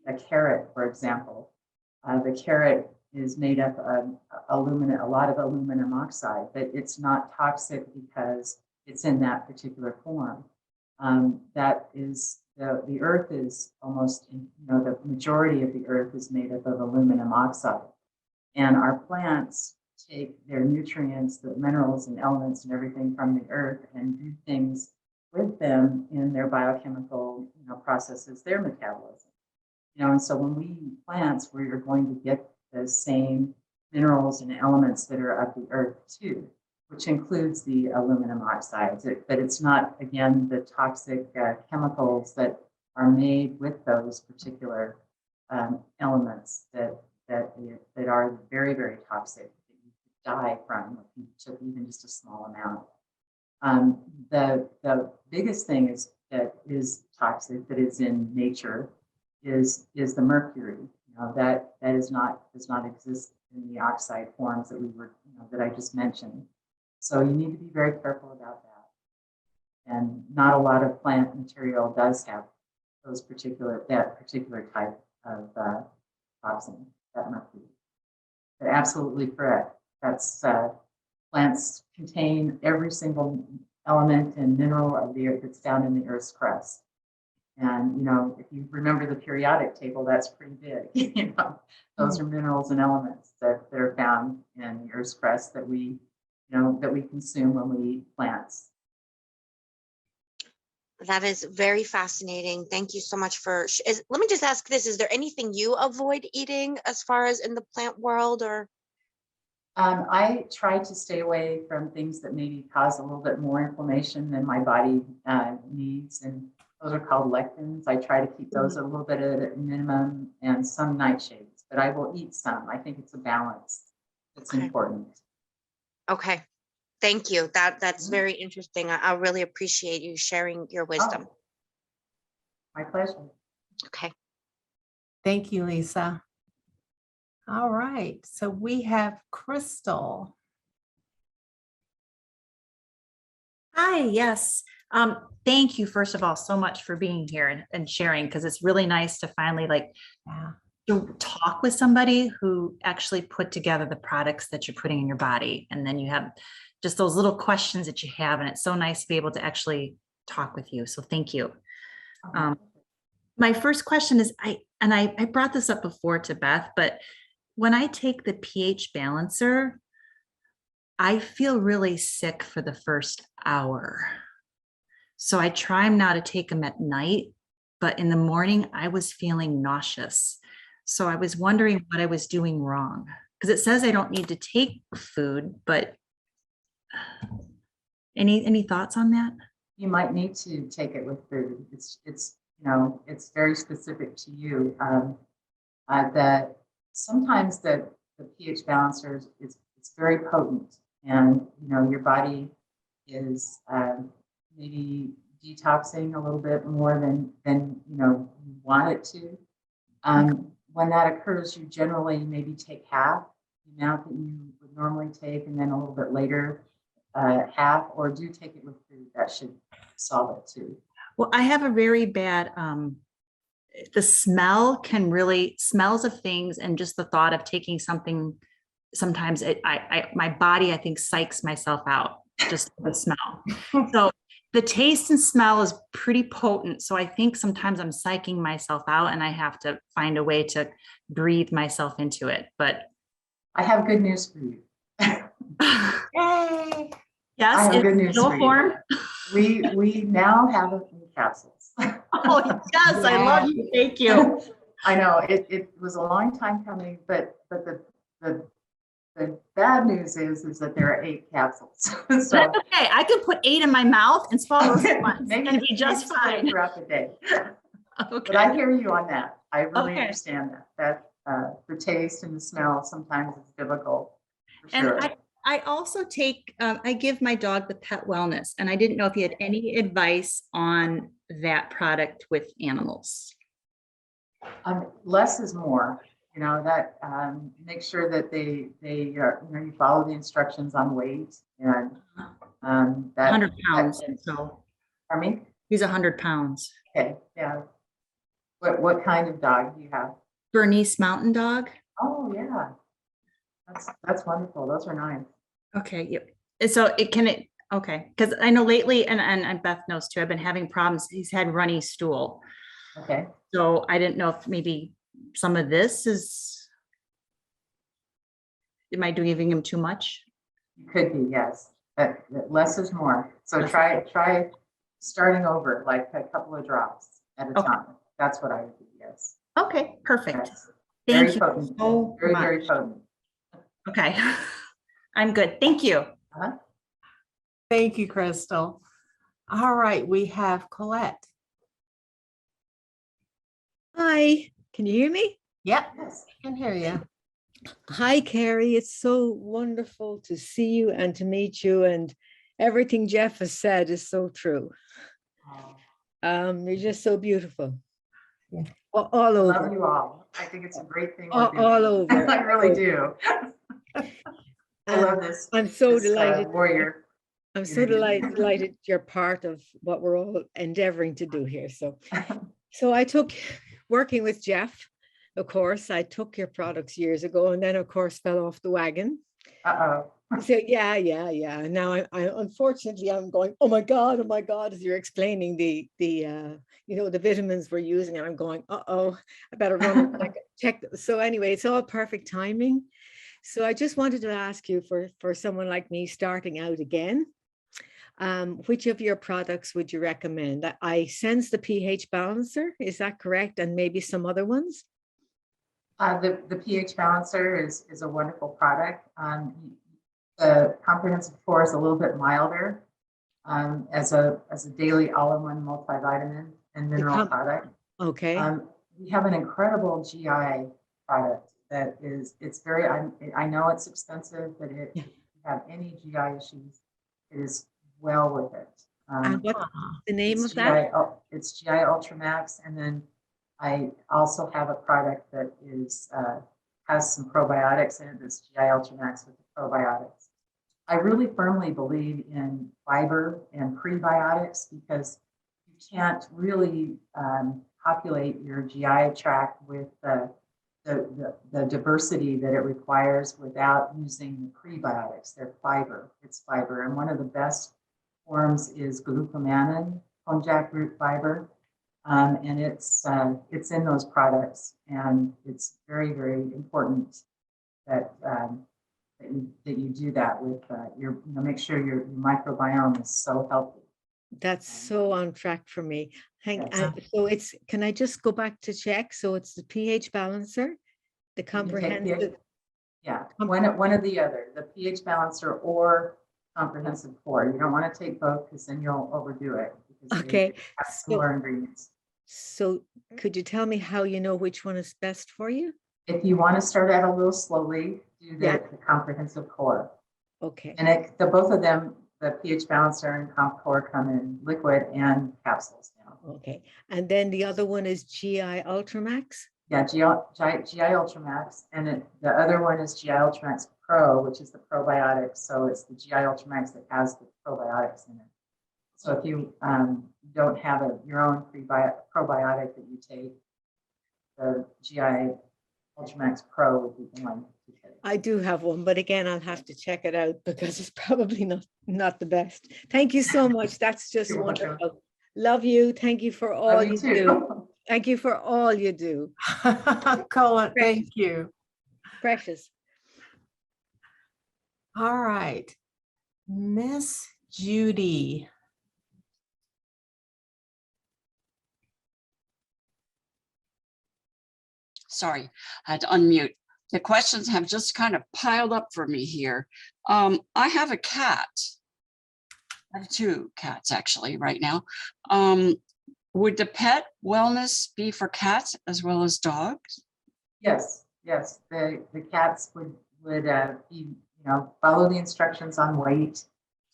a carrot, for example, the carrot is made up of a lot of aluminum oxide, but it's not toxic because it's in that particular form. That is the earth is almost, the majority of the earth is made up of aluminum oxide, and our plants take their nutrients, the minerals and elements and everything from the earth and do things with them in their biochemical processes, their metabolism. And so when we eat plants, we're going to get the same minerals and elements that are of the earth too, which includes the aluminum oxides, but it's not, again, the toxic chemicals that are made with those particular elements that are very, very toxic, that you could die from if you took even just a small amount. The biggest thing that is toxic, that is in nature, is the mercury. That does not exist in the oxide forms that I just mentioned. So you need to be very careful about that. And not a lot of plant material does have that particular type of toxin, that mercury. But absolutely correct. That's plants contain every single element and mineral of the earth that's found in the Earth's crust. And, you know, if you remember the periodic table, that's pretty big. You know, those are minerals and elements that are found in the Earth's crust that we, you know, that we consume when we eat plants. That is very fascinating. Thank you so much for, let me just ask this, is there anything you avoid eating as far as in the plant world or? I try to stay away from things that maybe cause a little bit more inflammation than my body needs, and those are called lectins. I try to keep those a little bit at a minimum, and some nightshades, but I will eat some. I think it's a balance that's important. Okay. Thank you. That's very interesting. I really appreciate you sharing your wisdom. Oh, my pleasure. Okay. Thank you, Lisa. All right, so we have Crystal. Hi, yes. Thank you, first of all, so much for being here and sharing, because it's really nice to finally Yeah. to talk with somebody who actually put together the products that you're putting in your body. And then you have just those little questions that you have, and it's so nice to be able to actually talk with you. So thank you. My first question is, I brought this up before to Beth, but when I take the pH balancer, I feel really sick for the first hour. So I try now to take them at night, but in the morning I was feeling nauseous. So I was wondering what I was doing wrong, because it says I don't need to take food, but any thoughts on that? You might need to take it with food. It's you know, it's very specific to you. That sometimes the pH balancers it's very potent, and you know your body is maybe detoxing a little bit more than you know you want it to. When that occurs, you generally maybe take half the amount that you would normally take, and then a little bit later half, or do take it with food. That should solve it too. Well, I have a very bad, the smell can really, smells of things, and just the thought of taking something, sometimes my body, I think, psychs myself out, just the smell. So the taste and smell is pretty potent. So I think sometimes I'm psyching myself out, and I have to find a way to breathe myself into it. But I have good news for you. Yay! yes, I have good news it's no for you. form. We now have it in capsules. Oh, yes, I love you. Thank you. I know it was a long time coming, but the bad news is that there are 8 capsules. So That's okay. I can put 8 in my mouth and swallow those once and be just maybe fine. throughout the day. Okay. But I hear you on that. I really Okay. understand that the taste and the smell sometimes it's difficult. For And sure. I also take, I give my dog the Pet Wellness, and I didn't know if you had any advice on that product with animals. Less is more. You know that make sure that they you know you follow the instructions on weight and that 100 pounds. So Pardon me? he's 100 pounds. Okay, yeah. What kind of dog do you have? Bernese Mountain Dog. Oh yeah, that's wonderful. Those are nice. Okay. Yep. So okay. Because I know lately, and Beth knows too, I've been having problems. He's had runny stool. Okay. So I didn't know if maybe some of this is, am I giving him too much? You could be, yes. But less is more. So try starting over, like a couple of drops at a time. That's what I would do, yes. Okay, perfect. Yes. Thank Very you potent. so Very, much. very potent. Okay, I'm good. Thank you. Thank you, Crystal. All right, we have Colette. Hi, can you hear me? Yep, Yes. I can hear you. Hi, Carey. It's so wonderful to see you and to meet you. And everything Jeff has said is so true. You're just so beautiful. Yeah. All I over. love you all. I think it's a great thing. we're doing. All over. I really do. I love this. I'm so this, delighted. warrior. I'm so delighted you're part of what we're all endeavoring to do here. So So I took, working with Jeff, of course, I took your products years ago and then of course fell off the wagon. Uh-oh. So yeah. Now I unfortunately I'm going, oh my God, as you're explaining the vitamins we're using, and I'm going, uh-oh, I better run and check. So anyway, it's all perfect timing. So I just wanted to ask you, for someone like me starting out again, which of your products would you recommend? I sense the pH balancer, is that correct? And maybe some other ones? The pH balancer is a wonderful product. The comprehensive 4 is a little bit milder as a daily all-in-one multivitamin and mineral product. Okay. We have an incredible GI product that is, it's very, I know it's expensive, but if you have any GI issues, it is well worth it. And what's the name of It's that? It's GI Ultramax, and then I also have a product that is has some probiotics in it. This GI Ultramax with the probiotics. I really firmly believe in fiber and prebiotics because you can't really populate your GI tract with the diversity that it requires without using the prebiotics. They're fiber. It's fiber, and one of the best forms is glucomannan, konjac root fiber. And it's in those products, and it's very, very important that that you do that with make sure your microbiome is so healthy. That's so on track for me. Yes. So it's, can I just go back to check? So it's the pH balancer, the You can take comprehensive. Yeah, one or the other, the pH balancer or comprehensive core. You don't want to take both because then you'll overdo it. Because Okay, they have similar ingredients. so could you tell me how you know which one is best for you? If you want to start out a little slowly, do Yeah. the comprehensive core. Okay, And both of them, the pH balancer and comp core, come in liquid and capsules now. okay. And then the other one is GI Ultramax? Yeah, GI Ultramax, and the other one is GI Ultramax Pro, which is the probiotics. So it's the GI Ultramax that has the probiotics in it. So if you don't have your own probiotic that you take, the GI Ultramax Pro would be the one to take. I do have one, but again, I'll have to check it out because it's probably not the best. Thank you so much. That's just You're welcome. wonderful. Love you. Thank you for all Love you too. do. Thank you for all you do. Colin, thank you. Precious. All right. Miss Judy. Sorry, I had to unmute. The questions have just kind of piled up for me here. I have a cat. I have 2 cats actually right now. Would the pet wellness be for cats as well as dogs? Yes. The cats would be, follow the instructions on weight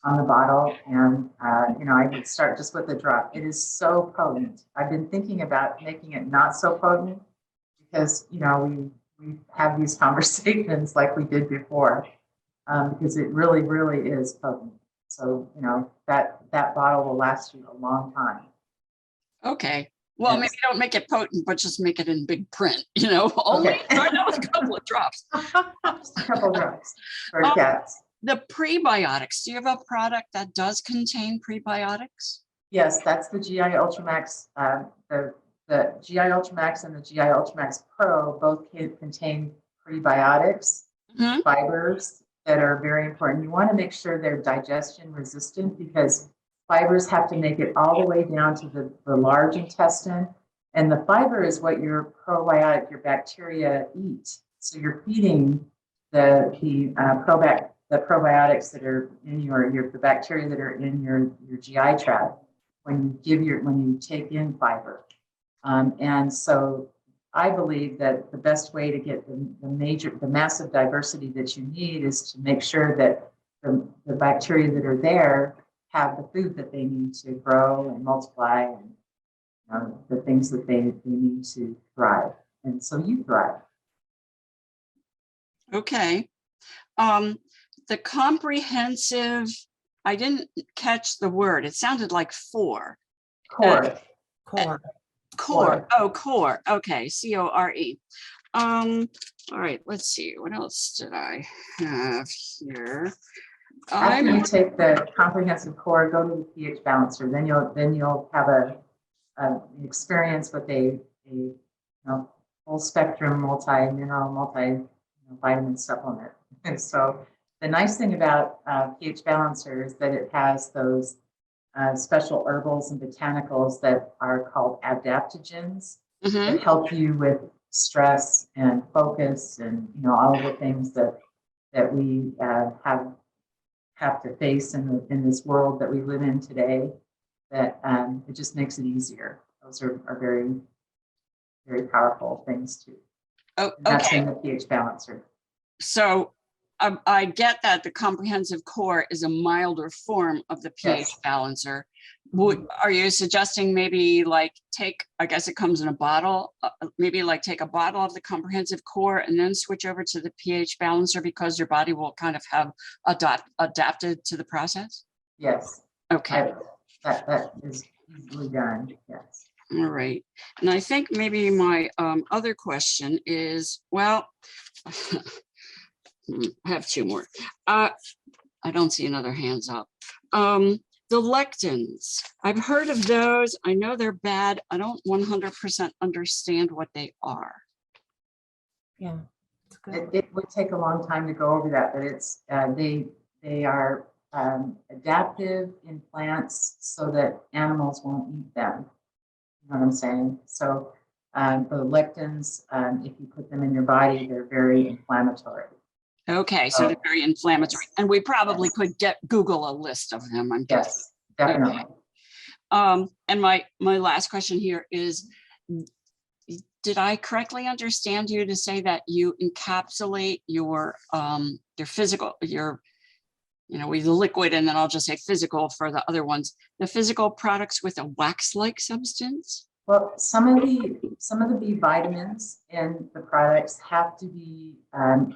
on the bottle, and I would start just with a drop. It is so potent. I've been thinking about making it not so potent because we have these conversations like we did before, because it really, really is potent. So that bottle will last you a long time. Okay. Well, Yes. maybe don't make it potent, but just make it in big print, only Okay. start out with a couple of drops. Just a couple drops for Um, cats. The prebiotics, do you have a product that does contain prebiotics? Yes, that's the GI Ultramax. The GI Ultramax and the GI Ultramax Pro both contain prebiotics, Mhm. fibers that are very important. You want to make sure they're digestion resistant because fibers have to make it all the way down to the large intestine. And the fiber is what your probiotic, your bacteria eat. So you're feeding the probiotics that are in the bacteria that are in your GI tract when you take in fiber. And so I believe that the best way to get the massive diversity that you need is to make sure that the bacteria that are there have the food that they need to grow and multiply, and the things that they need to thrive. And so you thrive. Okay. The comprehensive, I didn't catch the word. It sounded like 4. Core. Core. Core. Oh, core. Okay, C-O-R-E. All right, let's see. What else did I have here? After you take the comprehensive core, go to the pH balancer. Then you'll have an experience with a full spectrum, multi-mineral, multi-vitamin supplement. And so the nice thing about pH balancer is that it has those special herbals and botanicals that are called adaptogens Mhm. that help you with stress and focus and all of the things that we have to face in this world that we live in today. That it just makes it easier. Those are very, very powerful things too. Oh, And that's okay. in the pH balancer. So I get that the comprehensive core is a milder form of the pH Yes. balancer. Are you suggesting maybe like I guess it comes in a bottle, maybe like take a bottle of the comprehensive core and then switch over to the pH balancer because your body will kind of have adapted to the process? Yes. Okay. That is easily done. Yes. All right. And I think maybe my other question is, well, I have two more. I don't see another hands up. The lectins, I've heard of those. I know they're bad. I don't 100% understand what they are. Yeah, it's good. It would take a long time to go over that, but it's they are adaptive in plants so that animals won't eat them. You know what I'm saying? So the lectins, if you put them in your body, they're very inflammatory. Okay, so they're very inflammatory, and we probably could Google a list of them. I'm guessing. Yes, definitely. Okay. And my last question here is, did I correctly understand you to say that you encapsulate your physical, with the liquid, and then I'll just say physical for the other ones, the physical products with a wax-like substance? Well, some of the B vitamins in the products have to be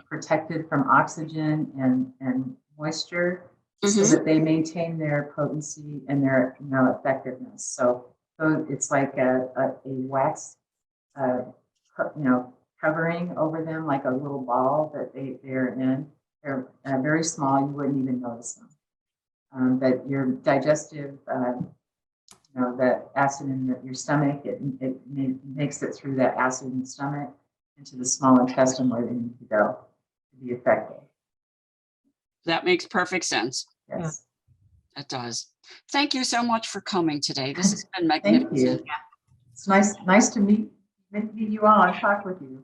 protected from oxygen and moisture, so that they maintain their potency and their effectiveness. So it's like a wax covering over them, like a little ball that they're in. They're very small; you wouldn't even notice them. But your digestive that acid in your stomach, it makes it through that acid in the stomach into the small intestine where they need to go to be effective. That makes perfect sense. Yes. It does. Thank you so much for coming today. This has been Thank magnificent. you. It's nice to meet you all and talk with you.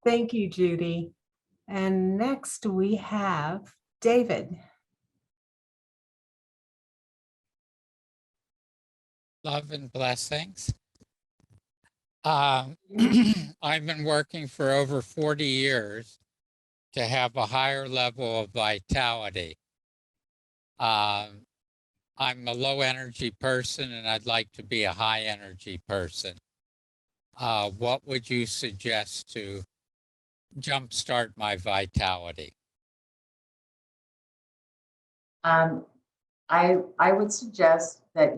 Thank you, Judy. And next we have David. Love and blessings. I've been working for over 40 years to have a higher level of vitality. I'm a low energy person and I'd like to be a high energy person. What would you suggest to jumpstart my vitality? I would suggest that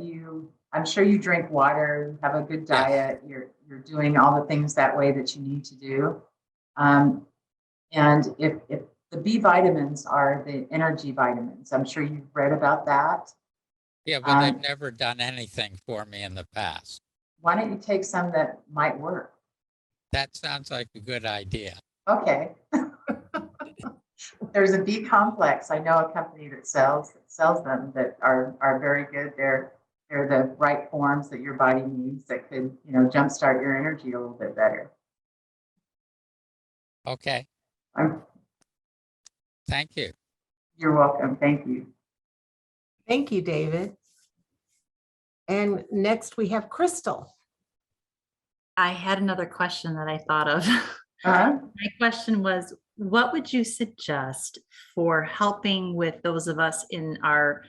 I'm sure you drink water, you have a good diet, yes. You're doing all the things that way that you need to do. And if the B vitamins are the energy vitamins, I'm sure you've read about that. Yeah, but they've never done anything for me in the past. Why don't you take some that might work? That sounds like a good idea. Okay. There's a B complex. I know a company that sells them that are very good. They're the right forms that your body needs that could, jumpstart your energy a little bit better. Okay. Thank you. You're welcome. Thank you. Thank you, David. And next we have Crystal. I had another question that I thought of. Uh-huh. My question was, what would you suggest for helping with those of us in our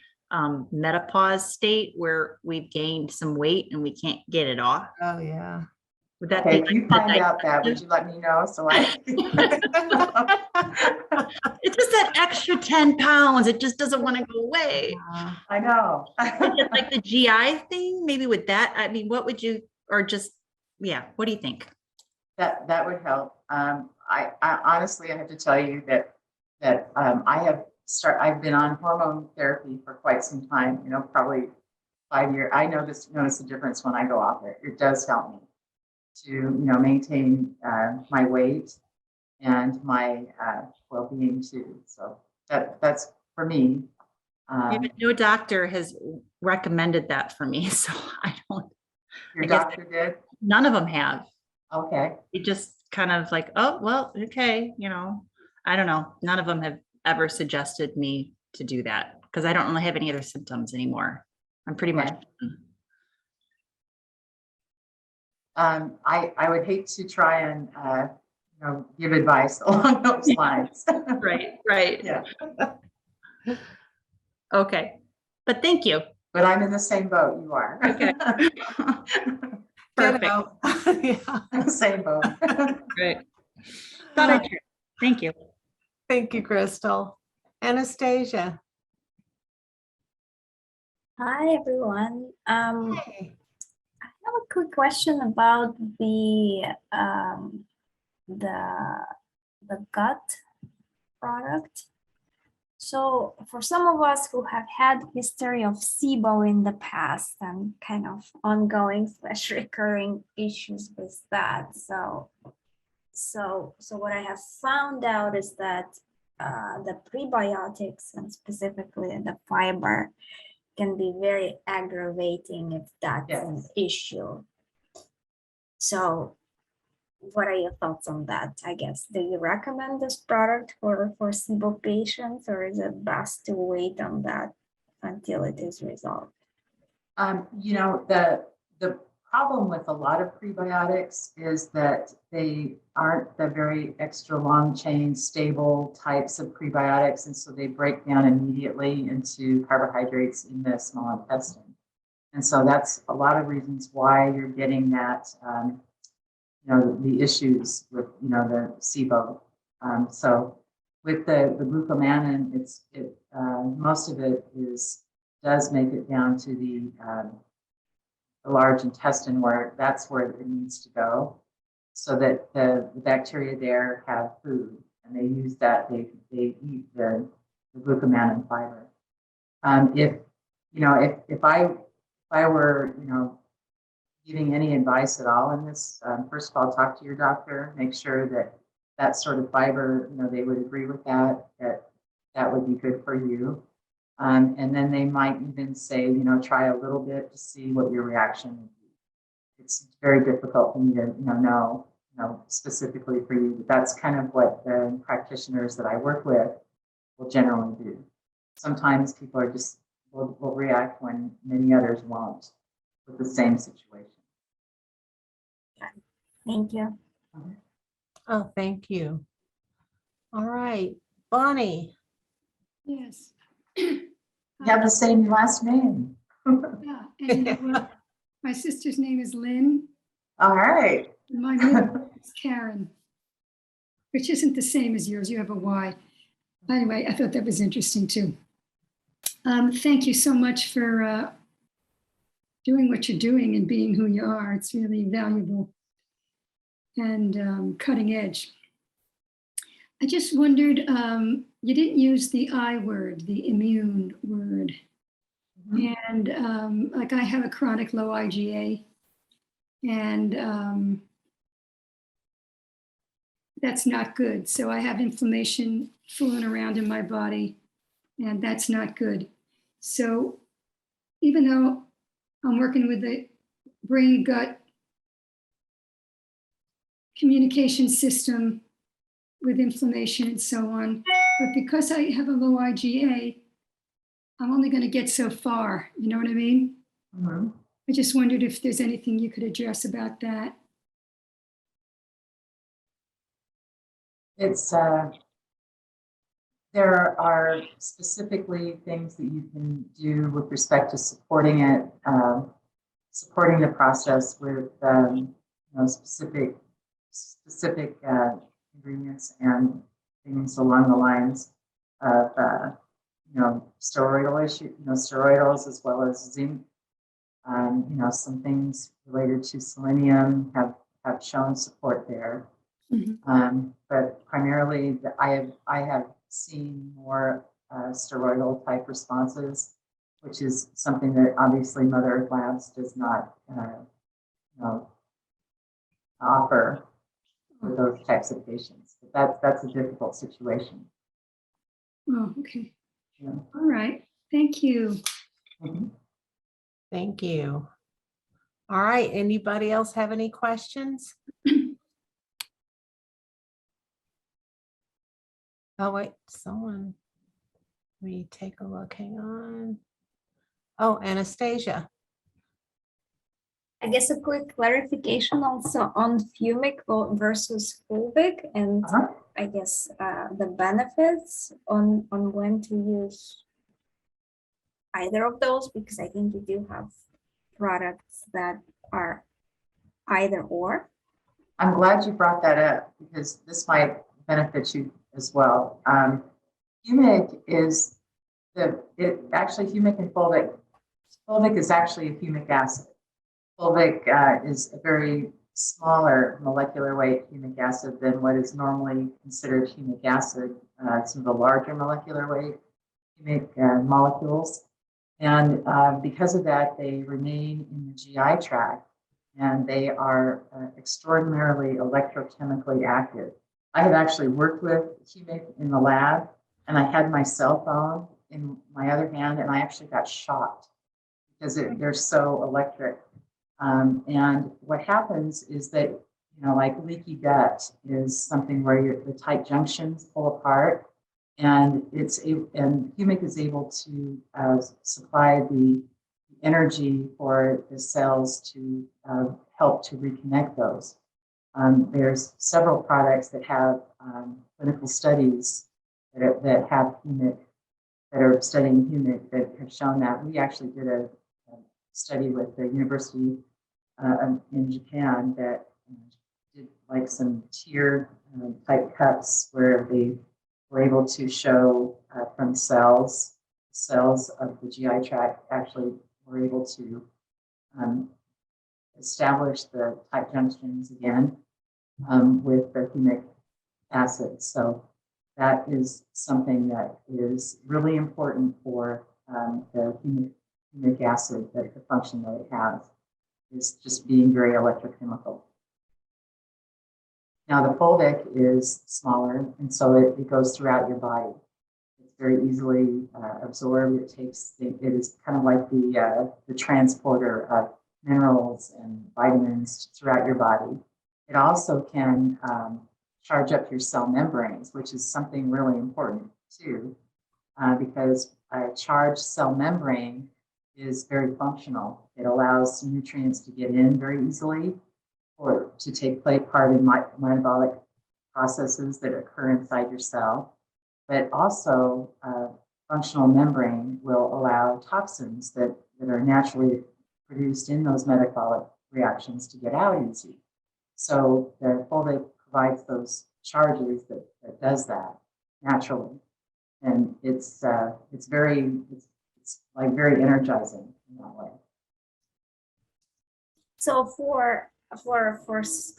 menopause state where we've gained some weight and we can't get it off? Oh, yeah. Would that Okay, be? if you find out that, would you let me know? So I. It's just that extra 10 pounds. It just doesn't want to go away. I know. It's like the GI thing, maybe with that. I mean, what would you, or just, yeah, what do you think? That would help. I honestly, I have to tell you that I've been on hormone therapy for quite some time, probably 5 years. I notice the difference when I go off it. It does help me to, maintain my weight and my well-being too. So that's for me. Yeah, but no doctor has recommended that for me. So I don't, Your I guess doctor did? none of them have. Okay. It just kind of like, oh, well, okay, I don't know. None of them have ever suggested me to do that because I don't really have any other symptoms anymore. I'm pretty much. I would hate to try and give advice along those lines. Right. Yeah. Okay, but thank you. But I'm in the same boat you are. Okay. Perfect. Ditto. Yeah. Same boat. Great. Thought I'd try. Thank you. Thank you, Crystal. Anastasia. Hi, everyone. Hey. I have a quick question about the gut product. So for some of us who have had history of SIBO in the past and kind of ongoing / recurring issues with that, so what I have found out is that the prebiotics and specifically the fiber can be very aggravating if that's an issue. So what are your thoughts on that? I guess, do you recommend this product for SIBO patients, or is it best to wait on that until it is resolved? The problem with a lot of prebiotics is that they aren't the very extra long chain stable types of prebiotics, and so they break down immediately into carbohydrates in the small intestine. And so that's a lot of reasons why you're getting that the issues with the SIBO. So with the glucomannan, most of it does make it down to the large intestine, where it needs to go, so that the bacteria there have food, and they use that. They eat the glucomannan fiber. If I were giving any advice at all in this, first of all, talk to your doctor, make sure that sort of fiber, they would agree with that would be good for you. And then they might even say, try a little bit to see what your reaction would be. It's very difficult for me to, know specifically for you, but that's kind of what the practitioners that I work with will generally do. Sometimes people are will react when many others won't with the same situation. Thank you. Oh, thank you. All right, Bonnie. Yes. You have the same last name. Yeah, and my sister's name is Lynn. All right. And my middle name is Karen, which isn't the same as yours. You have a Y. Anyway, I thought that was interesting too. Thank you so much for doing what you're doing and being who you are. It's really valuable and cutting edge. I just wondered, you didn't use the I word, the immune word. Mm-hmm. And like I have a chronic low IgA, and that's not good. So I have inflammation fooling around in my body, and that's not good. So even though I'm working with the brain-gut communication system with inflammation and so on, but because I have a low IgA, I'm only going to get so far. You know what I mean? Mm-hmm. I just wondered if there's anything you could address about that. It's there are specifically things that you can do with respect to supporting it, supporting the process with specific ingredients and things along the lines of steroidals as well as zinc. Some things related to selenium have shown support there. But primarily, I have seen more steroidal type responses, which is something that obviously Mother Earth Labs does not offer for those types of patients. But that's a difficult situation. Oh, okay. Yeah. All right. Thank you. Mhm. Thank you. All right, anybody else have any questions? Oh, wait, someone, let me take a look, hang on. Oh, Anastasia. I guess a quick clarification also on fumic versus fulvic, and Uh-huh. I guess the benefits on when to use either of those, because I think you do have products that are either or. I'm glad you brought that up because this might benefit you as well. Humic is humic and fulvic. Fulvic is actually a humic acid. Fulvic is a very smaller molecular weight humic acid than what is normally considered humic acid. Some of the larger molecular weight humic molecules. And because of that, they remain in the GI tract and they are extraordinarily electrochemically active. I have actually worked with humic in the lab, and I had my cell phone in my other hand, and I actually got shocked because they're so electric. And what happens is that, like leaky gut is something where the tight junctions pull apart, and humic is able to supply the energy for the cells to help to reconnect those. There's several products that have clinical studies that have humic, that are studying humic, that have shown that. We actually did a study with the university in Japan that did like some tiered type cuts where they were able to show from cells of the GI tract actually were able to establish the tight junctions again with the humic acid. So that is something that is really important for the humic acid, that the function that it has is just being very electrochemical. Now the fulvic is smaller, and so it goes throughout your body. It's very easily absorbed. It is kind of like the transporter of minerals and vitamins throughout your body. It also can charge up your cell membranes, which is something really important too, because a charged cell membrane is very functional. It allows nutrients to get in very easily or to take part in metabolic processes that occur inside your cell. But also, functional membrane will allow toxins that are naturally produced in those metabolic reactions to get out easy. So the fulvic provides those charges that does that naturally, and it's like very energizing in that way. So for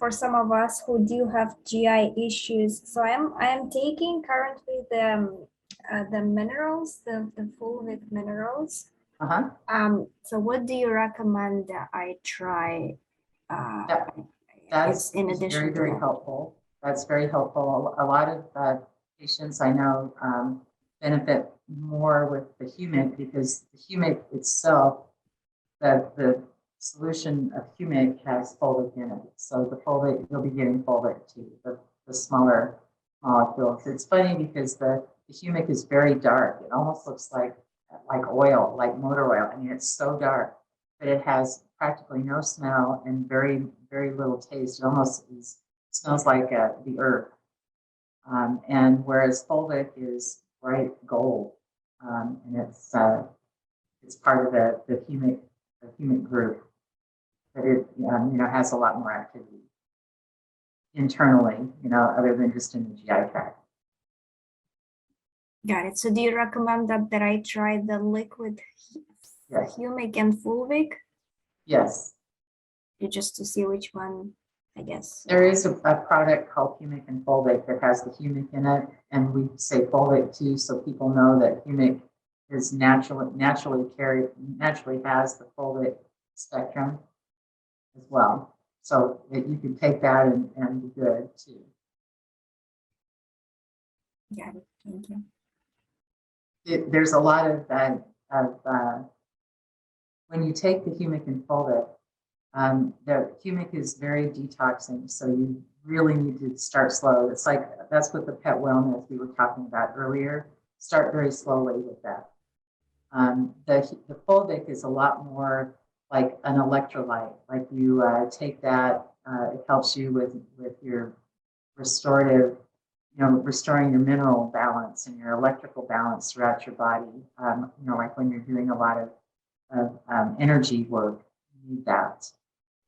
some of us who do have GI issues, so I am taking currently the minerals, the fulvic minerals. So what do you recommend that I try? That is in addition very to helpful. That's very helpful. A lot of patients I know benefit more with the humic because the humic itself, the solution of humic has fulvic in it. So the fulvic, you'll be getting fulvic too, the smaller molecules. It's funny because the humic is very dark. It almost looks like oil, like motor oil. I mean, it's so dark, but it has practically no smell and very, very little taste. It almost smells like the earth. And whereas fulvic is bright gold, and it's part of the humic group. but it, has a lot more activity internally, other than just in the GI tract. Got it. So do you recommend that I try the liquid Yes. humic and fulvic? Yes. Just to see which one, I guess. There is a product called humic and fulvic that has the humic in it, and we say fulvic too, so people know that humic is naturally has the fulvic spectrum as well. So that you can take that and be good too. Got it. Thank you. There's a lot of when you take the humic and fulvic, the humic is very detoxing, so you really need to start slow. That's what the pet wellness we were talking about earlier. Start very slowly with that. The fulvic is a lot more like an electrolyte. Like you take that, it helps you with your restorative, restoring your mineral balance and your electrical balance throughout your body. Like when you're doing a lot of energy work, you need that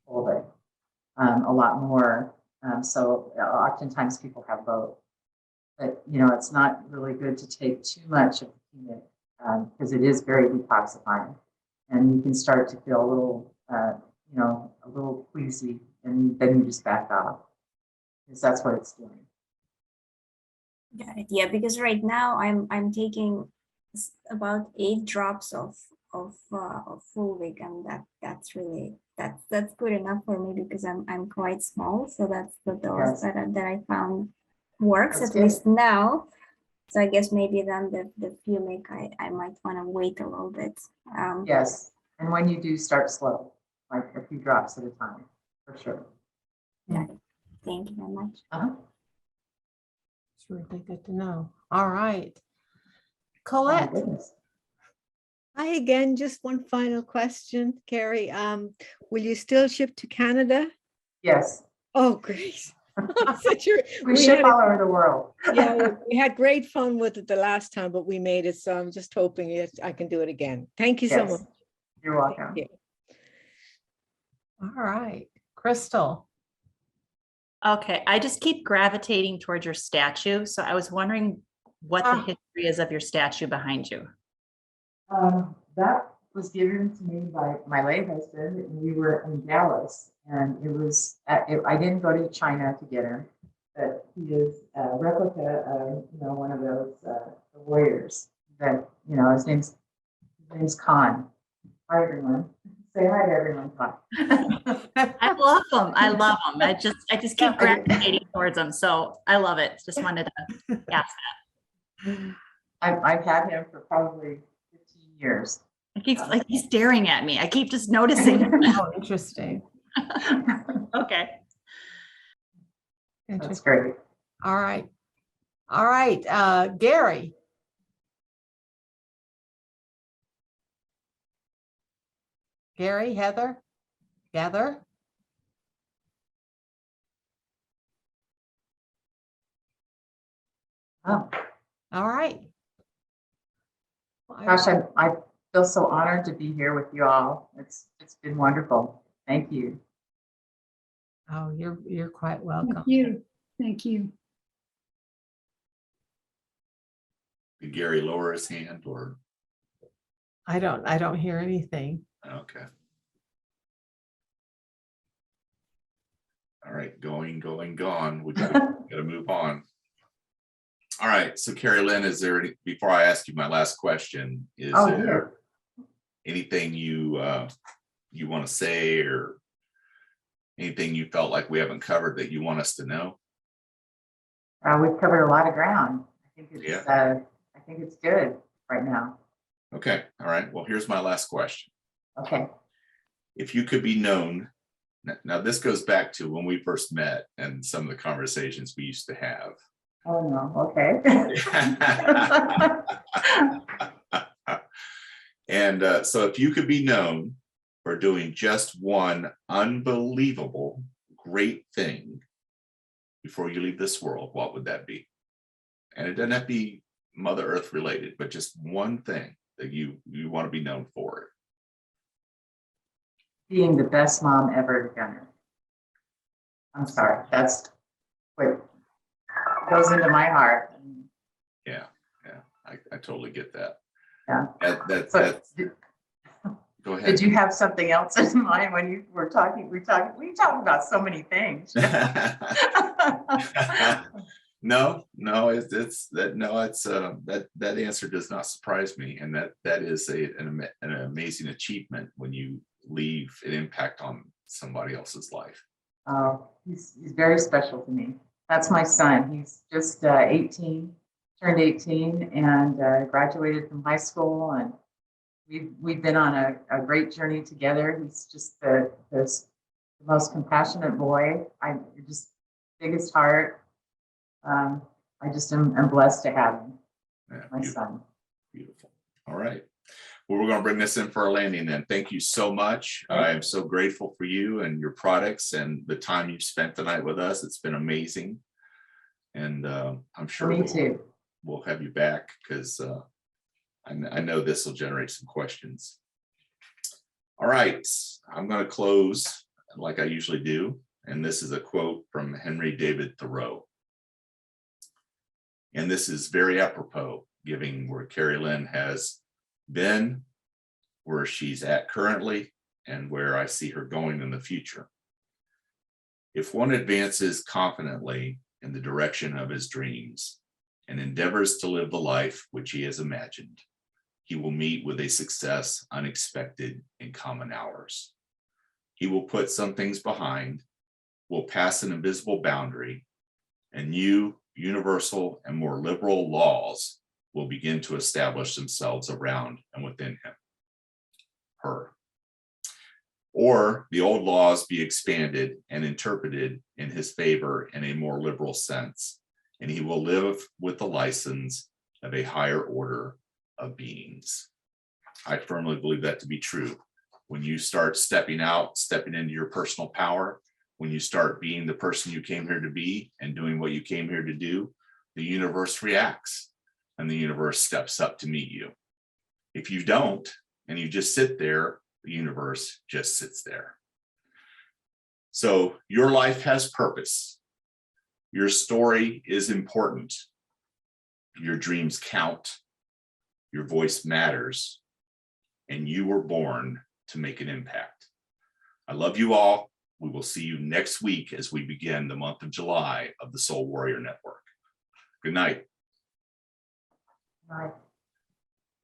fulvic a lot more. So oftentimes people have both, but it's not really good to take too much of the humic because it is very detoxifying, and you can start to feel a little, a little queasy, and then you just back off because that's what it's doing. Got it. Yeah, because right now I'm taking about 8 drops of fulvic, and that's really that's good enough for me because I'm quite small, so that's the dose Yes. that I found works That's at good. least now. So I guess maybe then the fumic I might want to wait a little bit. Yes, and when you do, start slow, like a few drops at a time, for sure. Got it. Thank you very much. It's really good to know. All right. Oh my Colette, goodness. Hi again, just one final question, Carey. Will you still ship to Canada? Yes, Oh, great. we ship all over the world. Yeah, we had great fun with it the last time, but we made it, so I'm just hoping I can do it again. Thank you so Yes. much. You're welcome. Thank you. all right. Crystal, Okay, I just keep gravitating towards your statue. So I was wondering what the history is of your statue behind you. That was given to me by my late husband, and we were in Dallas, and it was. I didn't go to China to get him, but he is a replica of one of those warriors. That his name's Khan. Hi everyone. Say hi to everyone, Khan. I love them. I love them. I just keep Yeah, I do. gravitating towards them. So I love it. Just wanted to ask that. I've had him for probably 15 years. He's staring at me. I keep just noticing. oh, interesting. Okay. That's Interesting. great. All right. All right. Gary. Gary, Heather, Oh all right. gosh, I feel so honored to be here with you all. It's been wonderful. Thank you. Oh, you're quite welcome. Thank you. Thank you. Did Gary lower his hand or? I don't hear anything. Okay. All right, gone. We gotta move on. All right, so CareyLyn, is there any, before I ask you my last question, is there anything you want to say or anything you felt like we haven't covered that you want us to know? We've covered a lot of ground. I think it's good right now. Okay, all right. Well, here's my last question. Okay. If you could be known, now this goes back to when we first met and some of the conversations we used to have. Oh no. Okay. And so if you could be known for doing just one unbelievable great thing before you leave this world, what would that be? And it doesn't have to be Mother Earth related, but just one thing that you want to be known for. being the best mom ever, Gunner. I'm sorry, that's what goes into my heart. Yeah, I totally get that. Yeah. That, So, go ahead. did you have something else in mind when you were talking? We talked about so many things. No, it's that. No, it's that answer does not surprise me, and that is an amazing achievement when you leave an impact on somebody else's life. Oh, he's very special to me. That's my son. He's just 18, turned 18, and graduated from high school, and we've been on a great journey together. He's just the most compassionate boy. Just biggest heart. I just am blessed to have him, Yeah, my beautiful, son. beautiful. All right. Well, we're going to bring this in for our landing then. Thank you so much. I am so grateful for you and your products and the time you've spent tonight with us. It's been amazing. And I'm sure Me too. we'll have you back because I know this will generate some questions. All right. I'm going to close like I usually do. And this is a quote from Henry David Thoreau. And this is very apropos, given where CareyLyn has been, where she's at currently, and where I see her going in the future. If one advances confidently in the direction of his dreams and endeavors to live the life which he has imagined, he will meet with a success unexpected in common hours. He will put some things behind, will pass an invisible boundary, and new, universal, and more liberal laws will begin to establish themselves around and within him, her. Or the old laws be expanded and interpreted in his favor in a more liberal sense, and he will live with the license of a higher order of beings. I firmly believe that to be true. When you start stepping out, stepping into your personal power, when you start being the person you came here to be and doing what you came here to do, the universe reacts and the universe steps up to meet you. If you don't, and you just sit there, the universe just sits there. So your life has purpose. Your story is important. Your dreams count. Your voice matters. And you were born to make an impact. I love you all. We will see you next week as we begin the month of July of the Soul Warrior Network. Good night. Right.